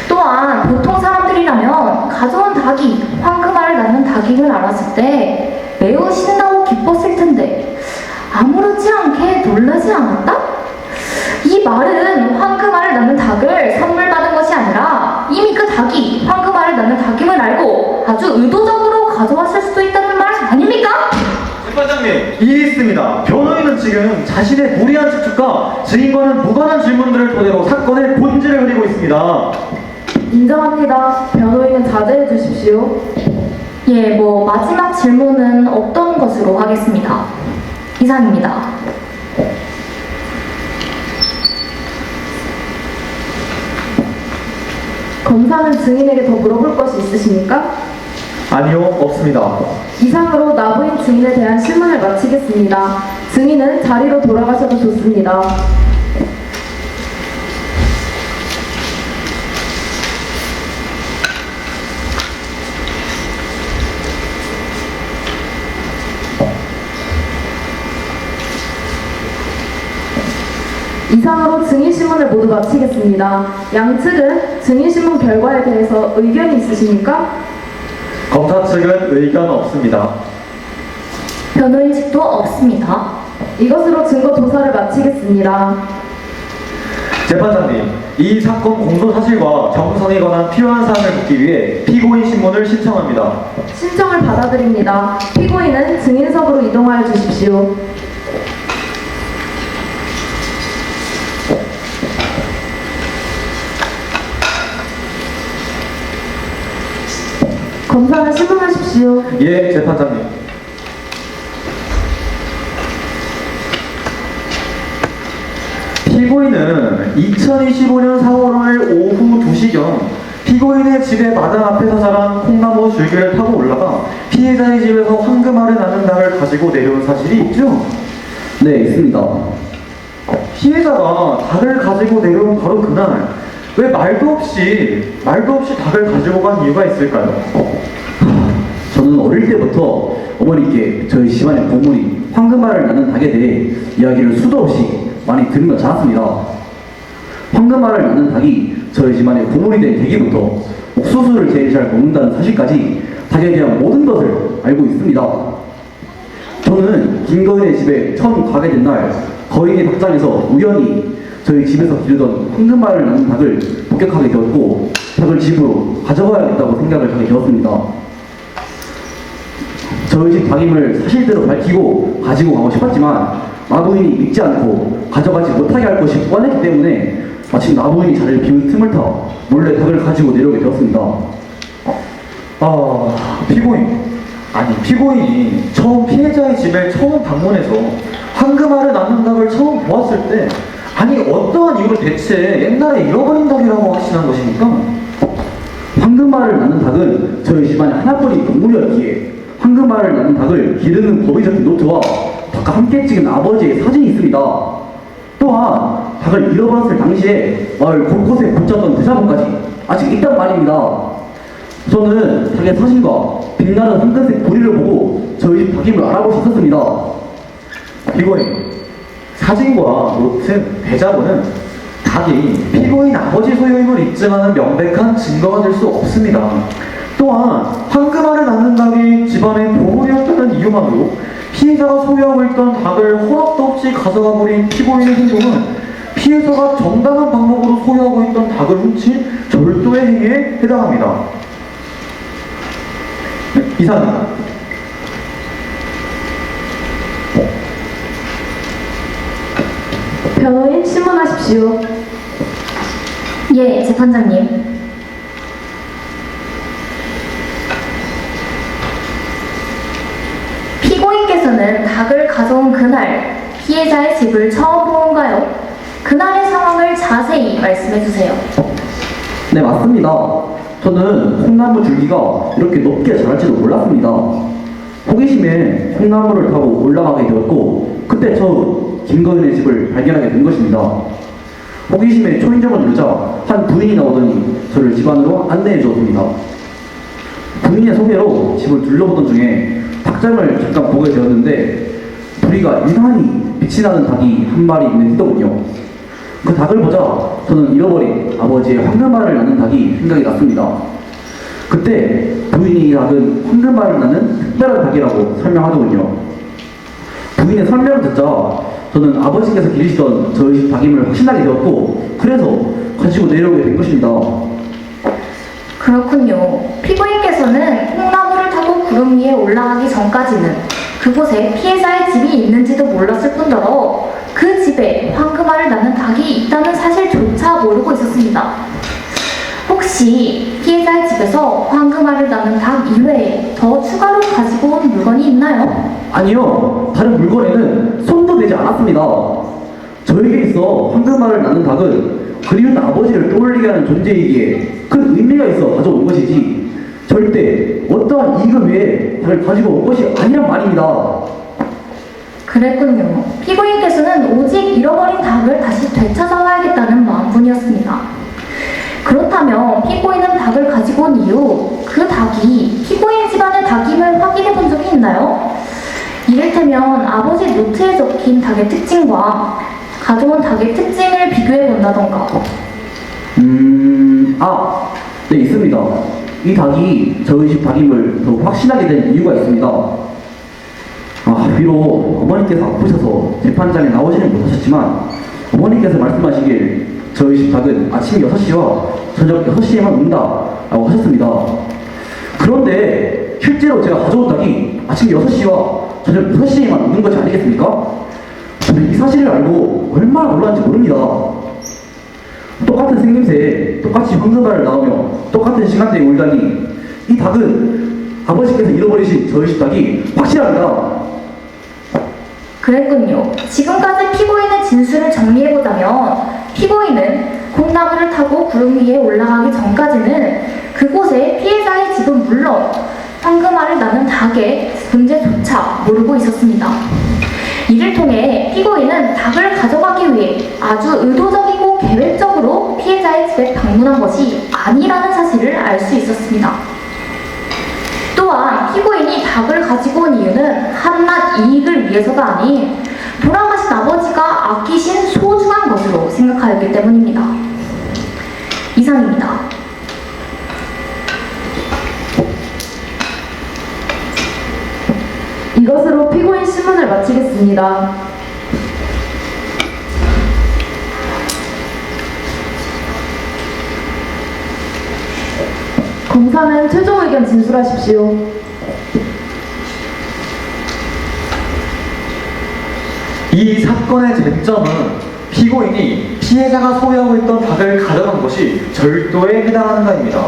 또한 보통 사람들이라면 가져온 닭이 황금알을 낳는 닭임을 알았을 때 매우 신나고 기뻤을 텐데 아무렇지 않게 놀라지 않았다? 이 말은 황금알을 낳는 닭을 선물받은 것이 아니라 이미 그 닭이 황금알을 낳는 닭임을 알고 아주 의도적으로 가져왔을 수도 있다는 말 아닙니까? 재판장님, 이해했습니다. 변호인은 지금 자신의 무리한 추측과 증인과는 무관한 질문들을 토대로 사건의 본질을 흐리고 있습니다. 인정합니다. 변호인은 자제해 주십시오. 예, 마지막 질문은 없던 것으로 하겠습니다. 이상입니다. 검사는 증인에게 더 물어볼 것이 있으십니까? 아니요, 없습니다. 이상으로 나부인 증인에 대한 신문을 마치겠습니다. 증인은 자리로 돌아가셔도 좋습니다. 이상으로 증인신문을 모두 마치겠습니다. 양측은 증인신문 결과에 대해서 의견이 있으십니까? 검사 측은 의견 없습니다. 변호인 측도 없습니다. 이것으로 증거 조사를 마치겠습니다. 재판장님, 이 사건 공소 사실과 정성에 관한 필요한 사항을 묻기 위해 피고인 신문을 신청합니다. 신청을 받아들입니다. 피고인은 증인석으로 이동하여 주십시오. 검사는 신문하십시오. 예, 재판장님. 피고인은 2025년 4월 5일 오후 2시경 피고인의 집의 마당 앞에서 자란 콩나무 줄기를 타고 올라가 피해자의 집에서 황금알을 나는 닭을 가지고 내려온 사실이 있죠? 네, 있습니다. 피해자가 닭을 가지고 내려온 바로 그날 왜 말도 없이 닭을 가지고 간 이유가 있을까요? 저는 어릴 때부터 어머니께 저희 집안의 보물이 황금알을 나는 닭에 대해 이야기를 수도 없이 많이 들으며 자랐습니다. 황금알을 나는 닭이 저희 집안의 보물이 된 계기부터 옥수수를 제일 잘 먹는다는 사실까지 닭에 대한 모든 것을 알고 있습니다. 저는 김거인의 집에 처음 가게 된 날 거인의 닭장에서 우연히 저희 집에서 기르던 황금알을 낳는 닭을 목격하게 되었고 닭을 집으로 가져가야겠다고 생각을 하게 되었습니다. 저희 집 닭임을 사실대로 밝히고 가지고 가고 싶었지만 마부인이 믿지 않고 가져가지 못하게 할 것이 뻔했기 때문에 마침 마부인이 자리를 비운 틈을 타 몰래 닭을 가지고 내려오게 되었습니다. 피고인이 처음 피해자의 집에 처음 방문해서 황금알을 낳는 닭을 처음 보았을 때 어떠한 이유로 대체 옛날에 잃어버린 닭이라고 확신한 것입니까? 황금알을 낳는 닭은 저희 집안의 하나뿐인 동물이었기에 황금알을 낳는 닭을 기르는 법이 적힌 노트와 닭과 함께 찍은 아버지의 사진이 있습니다. 또한 닭을 잃어버렸을 당시에 마을 곳곳에 붙였던 대자보까지 아직 있단 말입니다. 저는 닭의 사진과 빛나는 황금색 부리를 보고 저희 집 닭임을 알아볼 수 있었습니다. 피고인, 사진과 노트, 대자보는 닭이 피고인 아버지 소유임을 입증하는 명백한 증거가 될 수 없습니다. 또한 황금알을 낳는 닭이 집안의 보물이었다는 이유만으로 피해자가 소유하고 있던 닭을 허락도 없이 가져가 버린 피고인의 행동은 피해자가 정당한 방법으로 소유하고 있던 닭을 훔친 절도의 행위에 해당합니다. 네, 이상입니다. 변호인 신문하십시오. 예, 재판장님. 피고인께서는 닭을 가져온 그날 피해자의 집을 처음 본 건가요? 그날의 상황을 자세히 말씀해 주세요. 네, 맞습니다. 저는 콩나무 줄기가 이렇게 높게 자랄지도 몰랐습니다. 호기심에 콩나무를 타고 올라가게 되었고 그때 처음 김거인의 집을 발견하게 된 것입니다. 호기심에 초인종을 누르자 한 부인이 나오더니 저를 집 안으로 안내해 주었습니다. 부인의 소개로 집을 둘러보던 중에 닭장을 잠깐 보게 되었는데 부리가 유난히 빛이 나는 닭이 한 마리 있는 듯더군요. 그 닭을 보자 저는 잃어버린 아버지의 황금알을 낳는 닭이 생각이 났습니다. 그때 부인이 이 닭은 황금알을 낳는 특별한 닭이라고 설명하더군요. 부인의 설명을 듣자 저는 아버지께서 기르시던 저희 집 닭임을 확신하게 되었고 그래서 가지고 내려오게 된 것입니다. 그렇군요. 피고인께서는 콩나무를 타고 구름 위에 올라가기 전까지는 그곳에 피해자의 집이 있는지도 몰랐을 뿐더러 그 집에 황금알을 낳는 닭이 있다는 사실조차 모르고 있었습니다. 혹시 피해자의 집에서 황금알을 낳는 닭 이외에 더 추가로 가지고 온 물건이 있나요? 아니요, 다른 물건에는 손도 대지 않았습니다. 저에게 있어 황금알을 낳는 닭은 그리운 아버지를 떠올리게 하는 존재이기에 큰 의미가 있어 가져온 것이지 절대 어떠한 이익을 위해 닭을 가지고 온 것이 아니란 말입니다. 그랬군요. 피고인께서는 오직 잃어버린 닭을 다시 되찾아와야겠다는 마음뿐이었습니다. 그렇다면 피고인은 닭을 가지고 온 이후 그 닭이 피고인 집안의 닭임을 확인해 본 적이 있나요? 이를테면 아버지 노트에 적힌 닭의 특징과 가져온 닭의 특징을 비교해 본다던가. 네, 있습니다. 이 닭이 저희 집 닭임을 더 확신하게 된 이유가 있습니다. 비록 어머니께서 아프셔서 재판장에 나오지는 못하셨지만 어머니께서 말씀하시길 저희 집 닭은 아침 6시와 저녁 6시에만 운다 라고 하셨습니다. 그런데 실제로 제가 가져온 닭이 아침 6시와 저녁 6시에만 우는 것이 아니겠습니까? 저는 이 사실을 알고 얼마나 놀랐는지 모릅니다. 똑같은 생김새에 똑같이 황금알을 낳으며 똑같은 시간대에 울다니 이 닭은 아버지께서 잃어버리신 저희 집 닭이 확실합니다. 그랬군요. 지금까지 피고인의 진술을 정리해보자면 피고인은 콩나물을 타고 구름 위에 올라가기 전까지는 그곳에 피해자의 집은 물론 황금알을 낳는 닭의 존재조차 모르고 있었습니다. 이를 통해 피고인은 닭을 가져가기 위해 아주 의도적이고 계획적으로 피해자의 집에 방문한 것이 아니라는 사실을 알 수 있었습니다. 또한 피고인이 닭을 가지고 온 이유는 한낱 이익을 위해서가 아닌 돌아가신 아버지가 아끼신 소중한 것으로 생각하였기 때문입니다. 이상입니다. 이것으로 피고인 신문을 마치겠습니다. 검사는 최종 의견 진술하십시오. 이 사건의 쟁점은 피고인이 피해자가 소유하고 있던 닭을 가져간 것이 절도에 해당하는가입니다.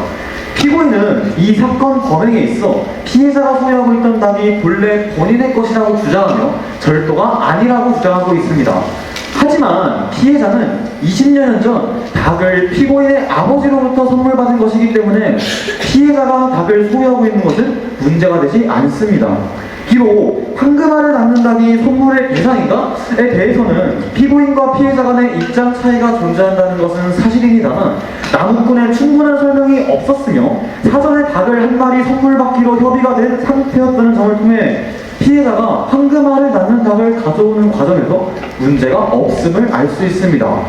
피고인은 이 사건 범행에 있어 피해자가 소유하고 있던 닭이 본래 본인의 것이라고 주장하며 절도가 아니라고 주장하고 있습니다. 하지만 피해자는 20년 전 닭을 피고인의 아버지로부터 선물받은 것이기 때문에 피해자가 닭을 소유하고 있는 것은 문제가 되지 않습니다. 비록 황금알을 낳는 닭이 선물의 대상인가에 대해서는 피고인과 피해자 간의 입장 차이가 존재한다는 것은 사실입니다만 나무꾼의 충분한 설명이 없었으며 사전에 닭을 한 마리 선물받기로 협의가 된 상태였다는 점을 통해 피해자가 황금알을 낳는 닭을 가져오는 과정에서 문제가 없음을 알 수 있습니다.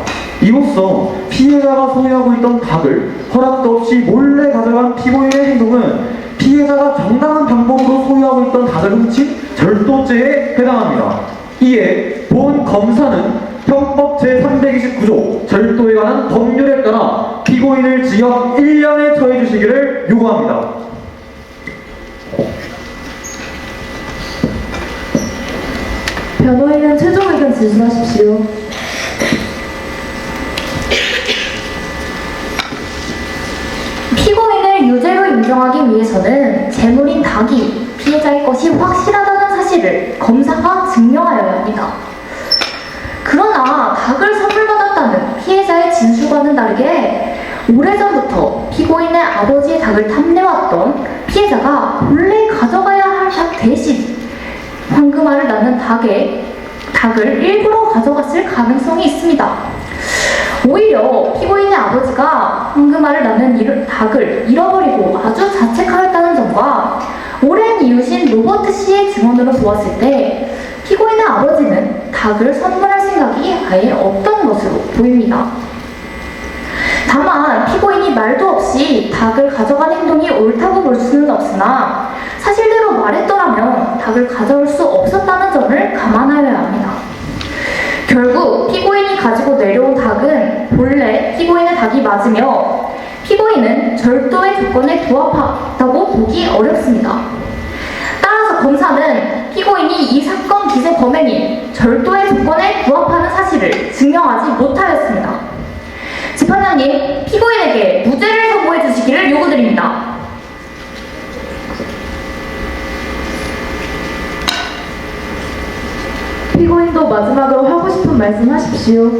이로써 피해자가 소유하고 있던 닭을 허락도 없이 몰래 가져간 피고인의 행동은 피해자가 정당한 방법으로 소유하고 있던 닭을 훔친 절도죄에 해당합니다. 이에 본 검사는 형법 제329조 절도에 관한 법률에 따라 피고인을 징역 1년에 처해 주시기를 요구합니다. 변호인은 최종 의견 진술하십시오. 피고인을 유죄로 인정하기 위해서는 재물인 닭이 피해자의 것이 확실하다는 사실을 검사가 증명하여야 합니다. 그러나 닭을 선물받았다는 피해자의 진술과는 다르게 오래전부터 피고인의 아버지의 닭을 탐내왔던 피해자가 본래 가져가야 할 닭 대신 황금알을 낳는 닭을 일부러 가져갔을 가능성이 있습니다. 오히려 피고인의 아버지가 황금알을 낳는 닭을 잃어버리고 아주 자책하였다는 점과 오랜 이웃인 로버트 씨의 증언으로 보았을 때 피고인의 아버지는 닭을 선물할 생각이 아예 없던 것으로 보입니다. 다만 피고인이 말도 없이 닭을 가져간 행동이 옳다고 볼 수는 없으나 사실대로 말했더라면 닭을 가져올 수 없었다는 점을 감안하여야 합니다. 결국 피고인이 가지고 내려온 닭은 본래 피고인의 닭이 맞으며 피고인은 절도의 조건에 부합하다고 보기 어렵습니다. 따라서 검사는 피고인이 이 사건 기세 범행인 절도의 조건에 부합하는 사실을 증명하지 못하였습니다. 재판장님, 피고인에게 무죄를 선고해 주시기를 요구드립니다. 피고인도 마지막으로 하고 싶은 말씀 하십시오.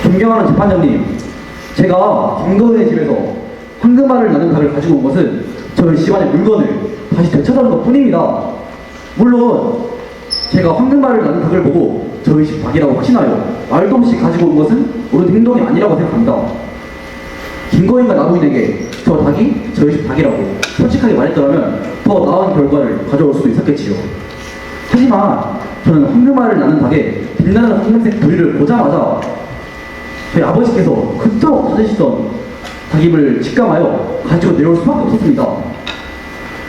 존경하는 재판장님, 제가 김거은의 집에서 황금알을 낳는 닭을 가지고 온 것은 저희 집안의 물건을 다시 되찾아온 것 뿐입니다. 물론 제가 황금알을 낳는 닭을 보고 저희 집 닭이라고 확신하여 말도 없이 가지고 온 것은 옳은 행동이 아니라고 생각합니다. 김거인과 나무인에게 저 닭이 저희 집 닭이라고 솔직하게 말했더라면 더 나은 결과를 가져올 수도 있었겠지요. 하지만 저는 황금알을 낳는 닭에 빛나는 황금색 부리를 보자마자 저희 아버지께서 그토록 찾으시던 닭임을 직감하여 가지고 내려올 수밖에 없었습니다.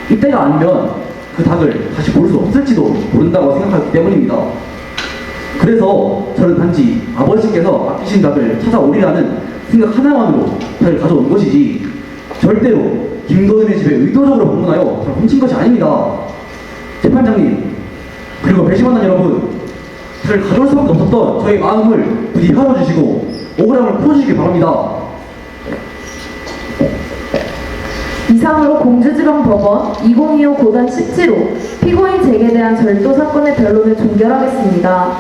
이때가 아니면 그 닭을 다시 볼 수 없을지도 모른다고 생각하기 때문입니다. 그래서 저는 단지 아버지께서 아끼신 닭을 찾아오리라는 생각 하나만으로 닭을 가져온 것이지 절대로 김거은의 집에 의도적으로 방문하여 닭을 훔친 것이 아닙니다. 재판장님, 그리고 배심원단 여러분, 닭을 가져올 수밖에 없었던 저희 마음을 부디 열어주시고 억울함을 풀어주시기 바랍니다. 이상으로 공주지방법원 2025 고단 17호 피고인 잭에 대한 절도 사건의 변론을 종결하겠습니다.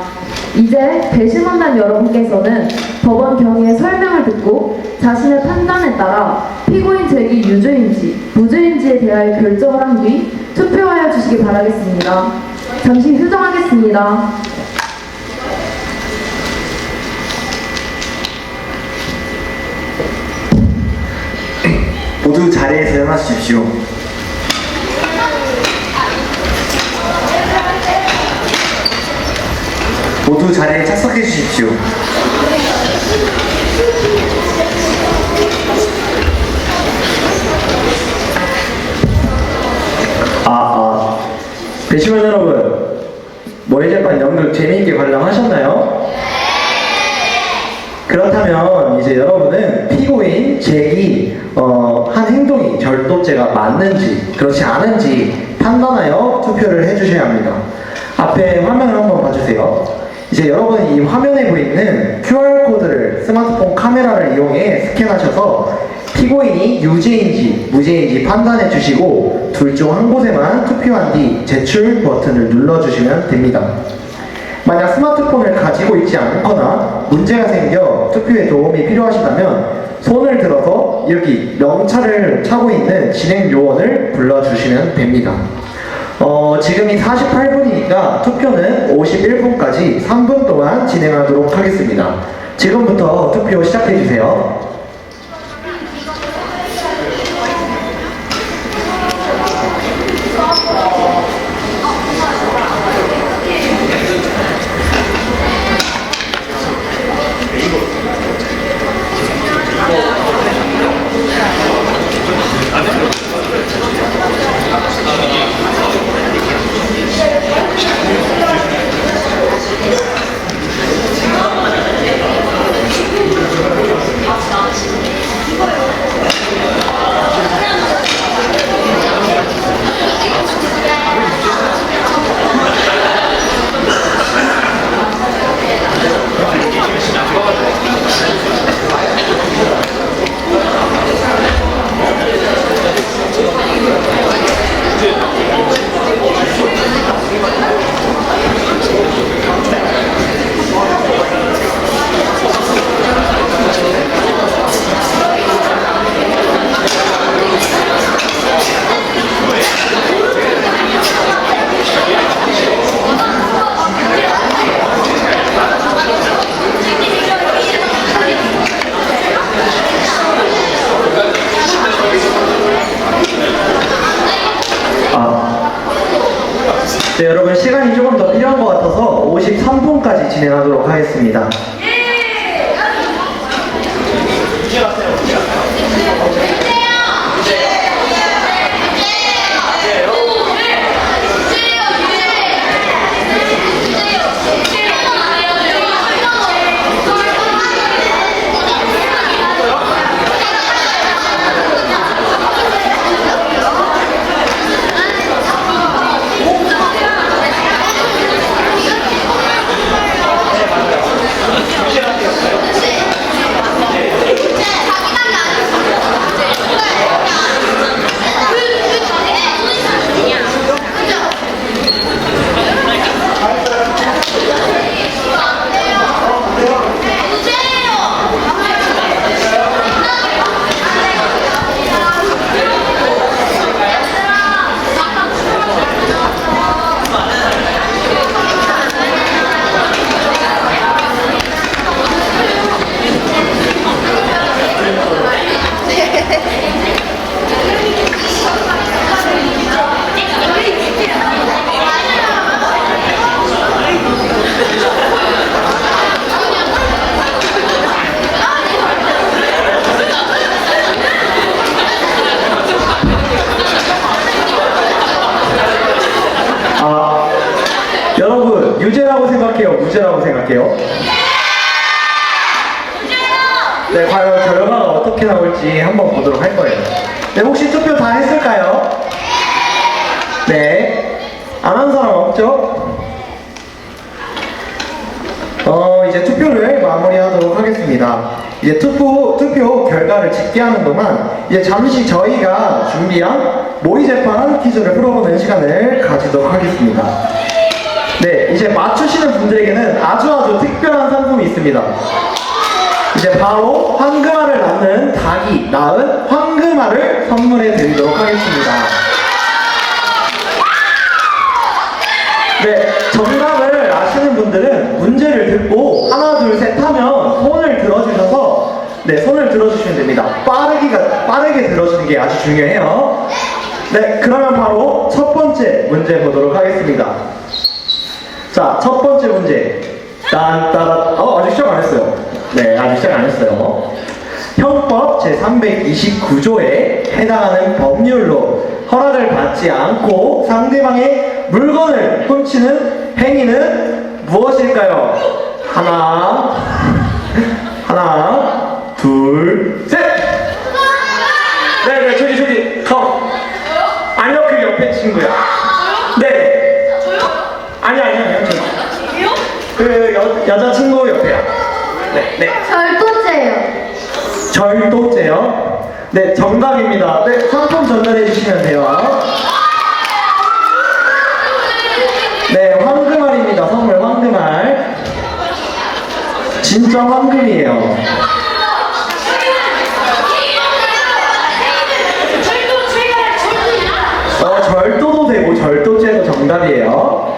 이제 배심원단 여러분께서는 법원 경위의 설명을 듣고 자신의 판단에 따라 피고인 잭이 유죄인지 무죄인지에 대하여 결정을 한 뒤 투표하여 주시기 바라겠습니다. 잠시 휴정하겠습니다. 모두 자리에서 일어나주십시오. 모두 자리에 착석해 주십시오. 배심원 여러분, 모의 재판 연극 재미있게 관람하셨나요? 그렇다면 이제 여러분은 피고인 잭이 한 행동이 절도죄가 맞는지 그렇지 않은지 판단하여 투표를 해주셔야 합니다. 앞에 화면을 한번 봐주세요. 이제 여러분 이 화면에 보이는 QR코드를 스마트폰 카메라를 이용해 스캔하셔서 피고인이 유죄인지 무죄인지 판단해 주시고 둘 중 한 곳에만 투표한 뒤 제출 버튼을 눌러주시면 됩니다. 만약 스마트폰을 가지고 있지 않거나 문제가 생겨 투표에 도움이 필요하시다면 손을 들어서 여기 명찰을 차고 있는 진행 요원을 불러주시면 됩니다. 지금이 48분이니까 투표는 51분까지 3분 동안 진행하도록 하겠습니다. 지금부터 투표 시작해주세요. 네, 여러분 시간이 조금 더 필요한 것 같아서 53분까지 진행하도록 하겠습니다. 여러분 유죄라고 생각해요? 무죄라고 생각해요? 네, 과연 결과가 어떻게 나올지 한번 보도록 할 거예요. 네, 혹시 투표 다 했을까요? 네, 안 한 사람 없죠? 이제 투표를 마무리하도록 하겠습니다. 이제 투표 결과를 집계하는 동안 이제 잠시 저희가 준비한 모의 재판 퀴즈를 풀어보는 시간을 가지도록 하겠습니다. 네, 이제 맞추시는 분들에게는 아주 특별한 상품이 있습니다. 이제 바로 황금알을 낳는 닭이 낳은 황금알을 선물해 드리도록 하겠습니다. 네, 정답을 아시는 분들은 문제를 듣고 하나, 둘, 셋 하면 손을 들어주셔서 네, 손을 들어주시면 됩니다. 빠르게 들어주는 게 아주 중요해요. 네, 그러면 바로 첫 번째 문제 보도록 하겠습니다. 자, 첫 번째 문제. 아직 시작 안 했어요. 네, 아직 시작 안 했어요. 형법 제329조에 해당하는 법률로 허락을 받지 않고 상대방의 물건을 훔치는 행위는 무엇일까요? 하나, 둘, 셋! 네, 저기, 아니요, 그 옆에 친구야. 네. 아니요, 저기. 그 여자친구 옆에요. 네. 절도죄요? 네, 정답입니다. 네, 상품 전달해 주시면 돼요. 네, 황금알입니다. 선물 황금알. 진짜 황금이에요. 절도도 되고 절도죄도 정답이에요.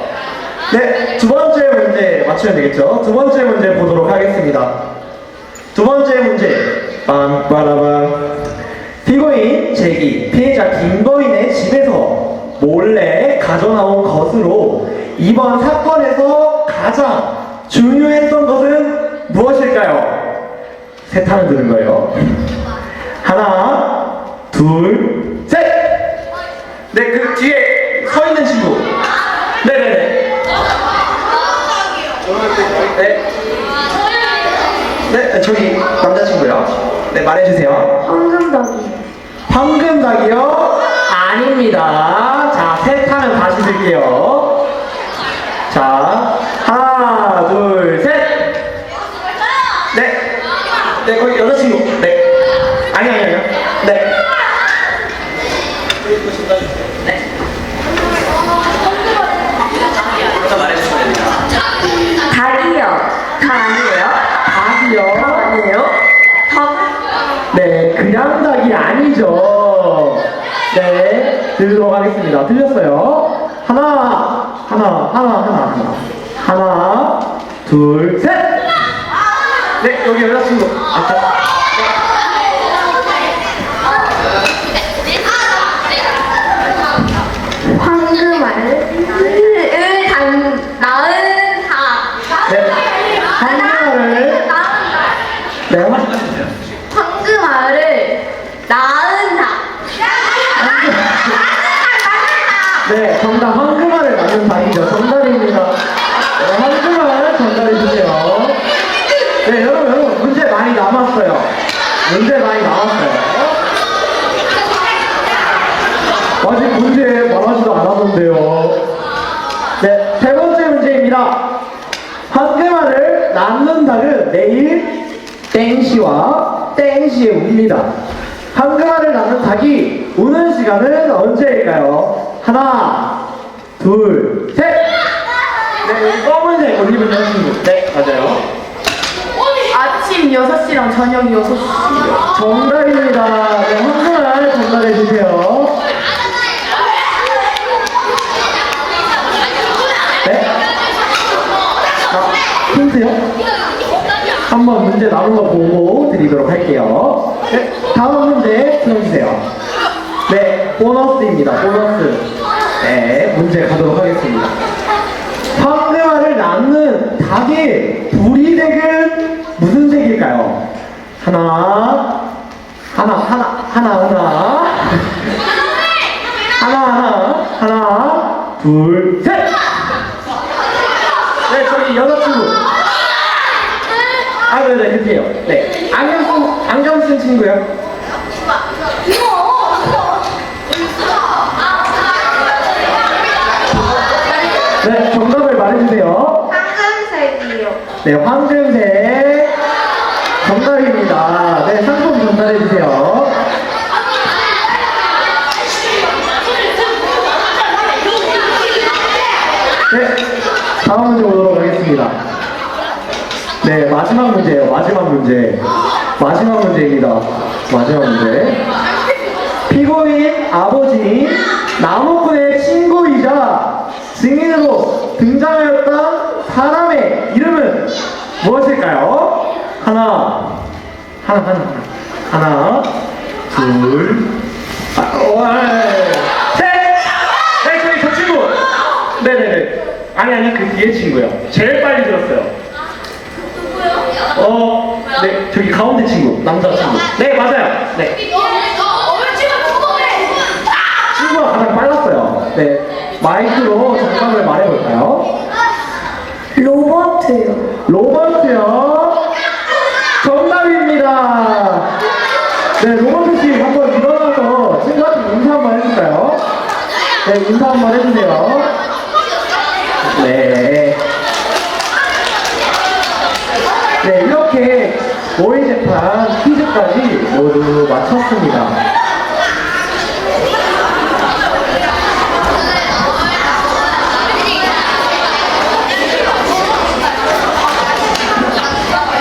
네, 두 번째 문제 맞추면 되겠죠? 두 번째 문제 보도록 하겠습니다. 두 번째 문제. 빰빠라밤. 피고인 제기, 피해자 김거인의 집에서 몰래 가져나온 것으로 이번 사건에서 가장 중요했던 것은 무엇일까요? 세 탄을 드는 거예요. 하나, 둘, 셋! 네, 그 뒤에 서 있는 친구. 네네네. 네, 저기 남자친구요. 네, 말해주세요. 황금닭이요? 아닙니다. 자, 세 탄을 다시 드릴게요. 자, 하나, 둘, 셋. 네, 거기 여자친구. 네. 아니요. 네. 네, 그냥 닭이 아니죠. 네, 들도록 하겠습니다. 들렸어요? 하나, 둘, 셋! 네, 여기 여자친구. 황금알을 낳은 닭. 네, 황금알을. 네, 황금알을 낳은 닭. 네, 정답 황금알을 낳는 닭이죠. 정답입니다. 네, 황금알 전달해주세요. 네, 여러분, 문제 많이 남았어요. 아직 문제 말하지도 않았는데요. 네, 세 번째 문제입니다. 황금알을 낳는 닭은 내일 땡시와 땡시에 웁니다. 황금알을 낳는 닭이 우는 시간은 언제일까요? 하나, 둘, 셋! 네, 여기 검은색 옷 입은 여자친구. 네, 맞아요. 아침 6시랑 저녁 6시. 정답입니다. 네, 황금알 전달해주세요. 네? 힌트요? 한번 문제 나온 거 보고 드리도록 할게요. 네, 다음 문제 풀어주세요. 네, 보너스입니다. 보너스. 네, 문제 가도록 하겠습니다. 황금알을 낳는 닭의 부리색은 무슨 색일까요? 하나, 둘, 셋! 네, 저기 여자친구. 네, 그게요. 네, 안경 쓴 친구요. 네, 정답을 말해주세요. 황금색이요. 네, 황금색. 정답입니다. 축하드립니다. 네, 상품 전달해 주세요. 네, 다음 문제 보도록 하겠습니다. 네, 마지막 문제예요. 마지막 문제. 마지막 문제입니다. 마지막 문제. 피고인 아버지인 남욱군의 친구이자 증인으로 등장하였던 사람의 이름은 무엇일까요? 하나, 둘, 셋! 네, 저희 저 친구! 네네네. 아니, 그 뒤에 친구요. 제일 빨리 들었어요. 네, 저기 가운데 친구, 남자 친구. 네, 맞아요. 네. 친구가 가장 빨랐어요. 네, 마이크로 정답을 말해볼까요? 로버트요. 로버트요. 정답입니다. 네, 로버트 씨 한번 일어나서 친구한테 인사 한번 해줄까요? 네, 인사 한번 해주세요. 네. 네, 이렇게 모의 재판 퀴즈까지 모두 마쳤습니다.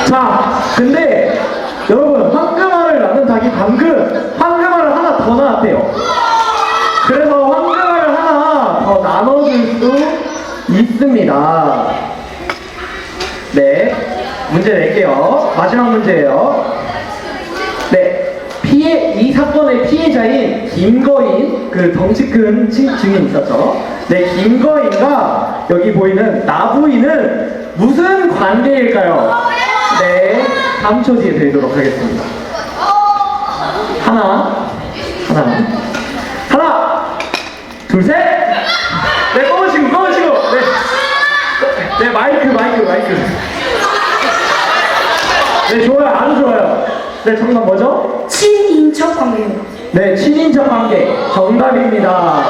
자, 근데 여러분, 황금알을 낳는 닭이 방금 황금알을 하나 더 낳았대요. 그래서 황금알을 하나 더 나눠줄 수 있습니다. 네, 문제 낼게요. 마지막 문제예요. 네, 이 사건의 피해자인 김거인, 그 덩치 큰 증인 있었죠. 네, 김거인과 여기 보이는 나부인은 무슨 관계일까요? 네, 3초 뒤에 드리도록 하겠습니다. 하나, 둘, 셋! 네, 검은 친구! 네, 마이크. 네, 좋아요, 아주 좋아요. 네, 정답 뭐죠? 친인척 관계입니다. 네, 친인척 관계. 정답입니다.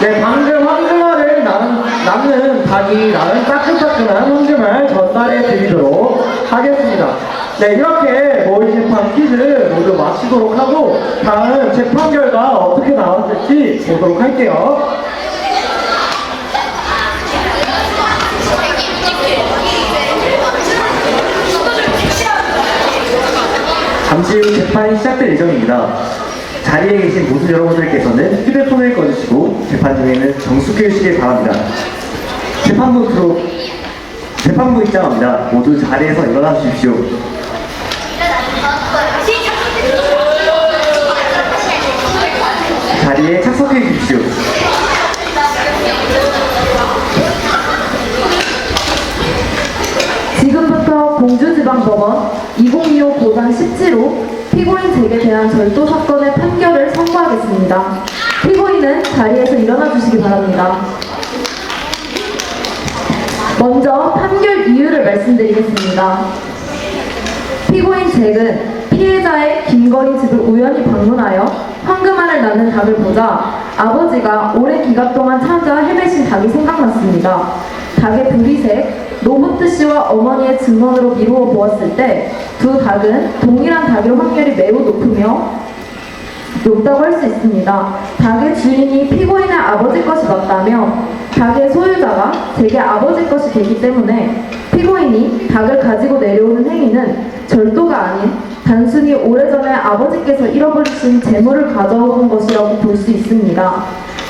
네, 방금 황금알을 낳는 닭이 낳은 따끈따끈한 황금알 전달해 드리도록 하겠습니다. 네, 이렇게 모의 재판 퀴즈 모두 마치도록 하고 다음 재판 결과 어떻게 나왔을지 보도록 할게요. 잠시 후 재판이 시작될 예정입니다. 자리에 계신 모든 여러분들께서는 휴대폰을 꺼주시고 재판 중에는 정숙해 주시길 바랍니다. 재판부 입장합니다. 모두 자리에서 일어나 주십시오. 자리에 착석해 주십시오. 지금부터 공주지방법원 2025 고장 17호 피고인 잭에 대한 절도 사건의 판결을 선고하겠습니다. 피고인은 자리에서 일어나 주시기 바랍니다. 먼저 판결 이유를 말씀드리겠습니다. 피고인 잭은 피해자의 김거인 집을 우연히 방문하여 황금알을 낳는 닭을 보자 아버지가 오랜 기간 동안 찾아 헤매신 닭이 생각났습니다. 닭의 부리색, 로버트 씨와 어머니의 증언으로 미루어 보았을 때 두 닭은 동일한 닭일 확률이 매우 높다고 할 수 있습니다. 닭의 주인이 피고인의 아버지 것이 맞다며 닭의 소유자가 잭의 아버지 것이 되기 때문에 피고인이 닭을 가지고 내려오는 행위는 절도가 아닌 단순히 오래전에 아버지께서 잃어버리신 재물을 가져온 것이라고 볼 수 있습니다.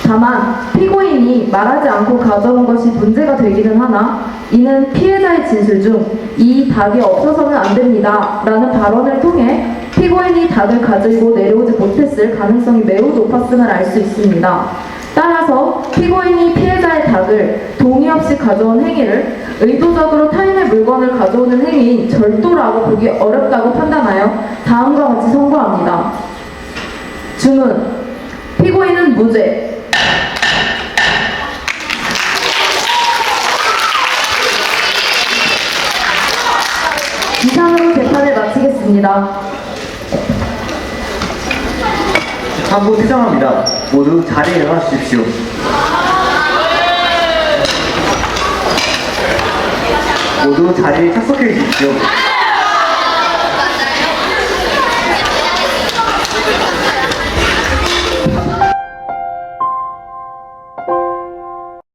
다만 피고인이 말하지 않고 가져온 것이 문제가 되기는 하나 이는 피해자의 진술 중 이 닭이 없어서는 안 됩니다 라는 발언을 통해 피고인이 닭을 가지고 내려오지 못했을 가능성이 매우 높았음을 알 수 있습니다. 따라서 피고인이 피해자의 닭을 동의 없이 가져온 행위를 의도적으로 타인의 물건을 가져오는 행위인 절도라고 보기 어렵다고 판단하여 다음과 같이 선고합니다. 주문. 피고인은 무죄. 이상으로 재판을 마치겠습니다. 재판부 퇴장합니다. 모두 자리에 일어나 주십시오. 모두 자리에 착석해 주십시오.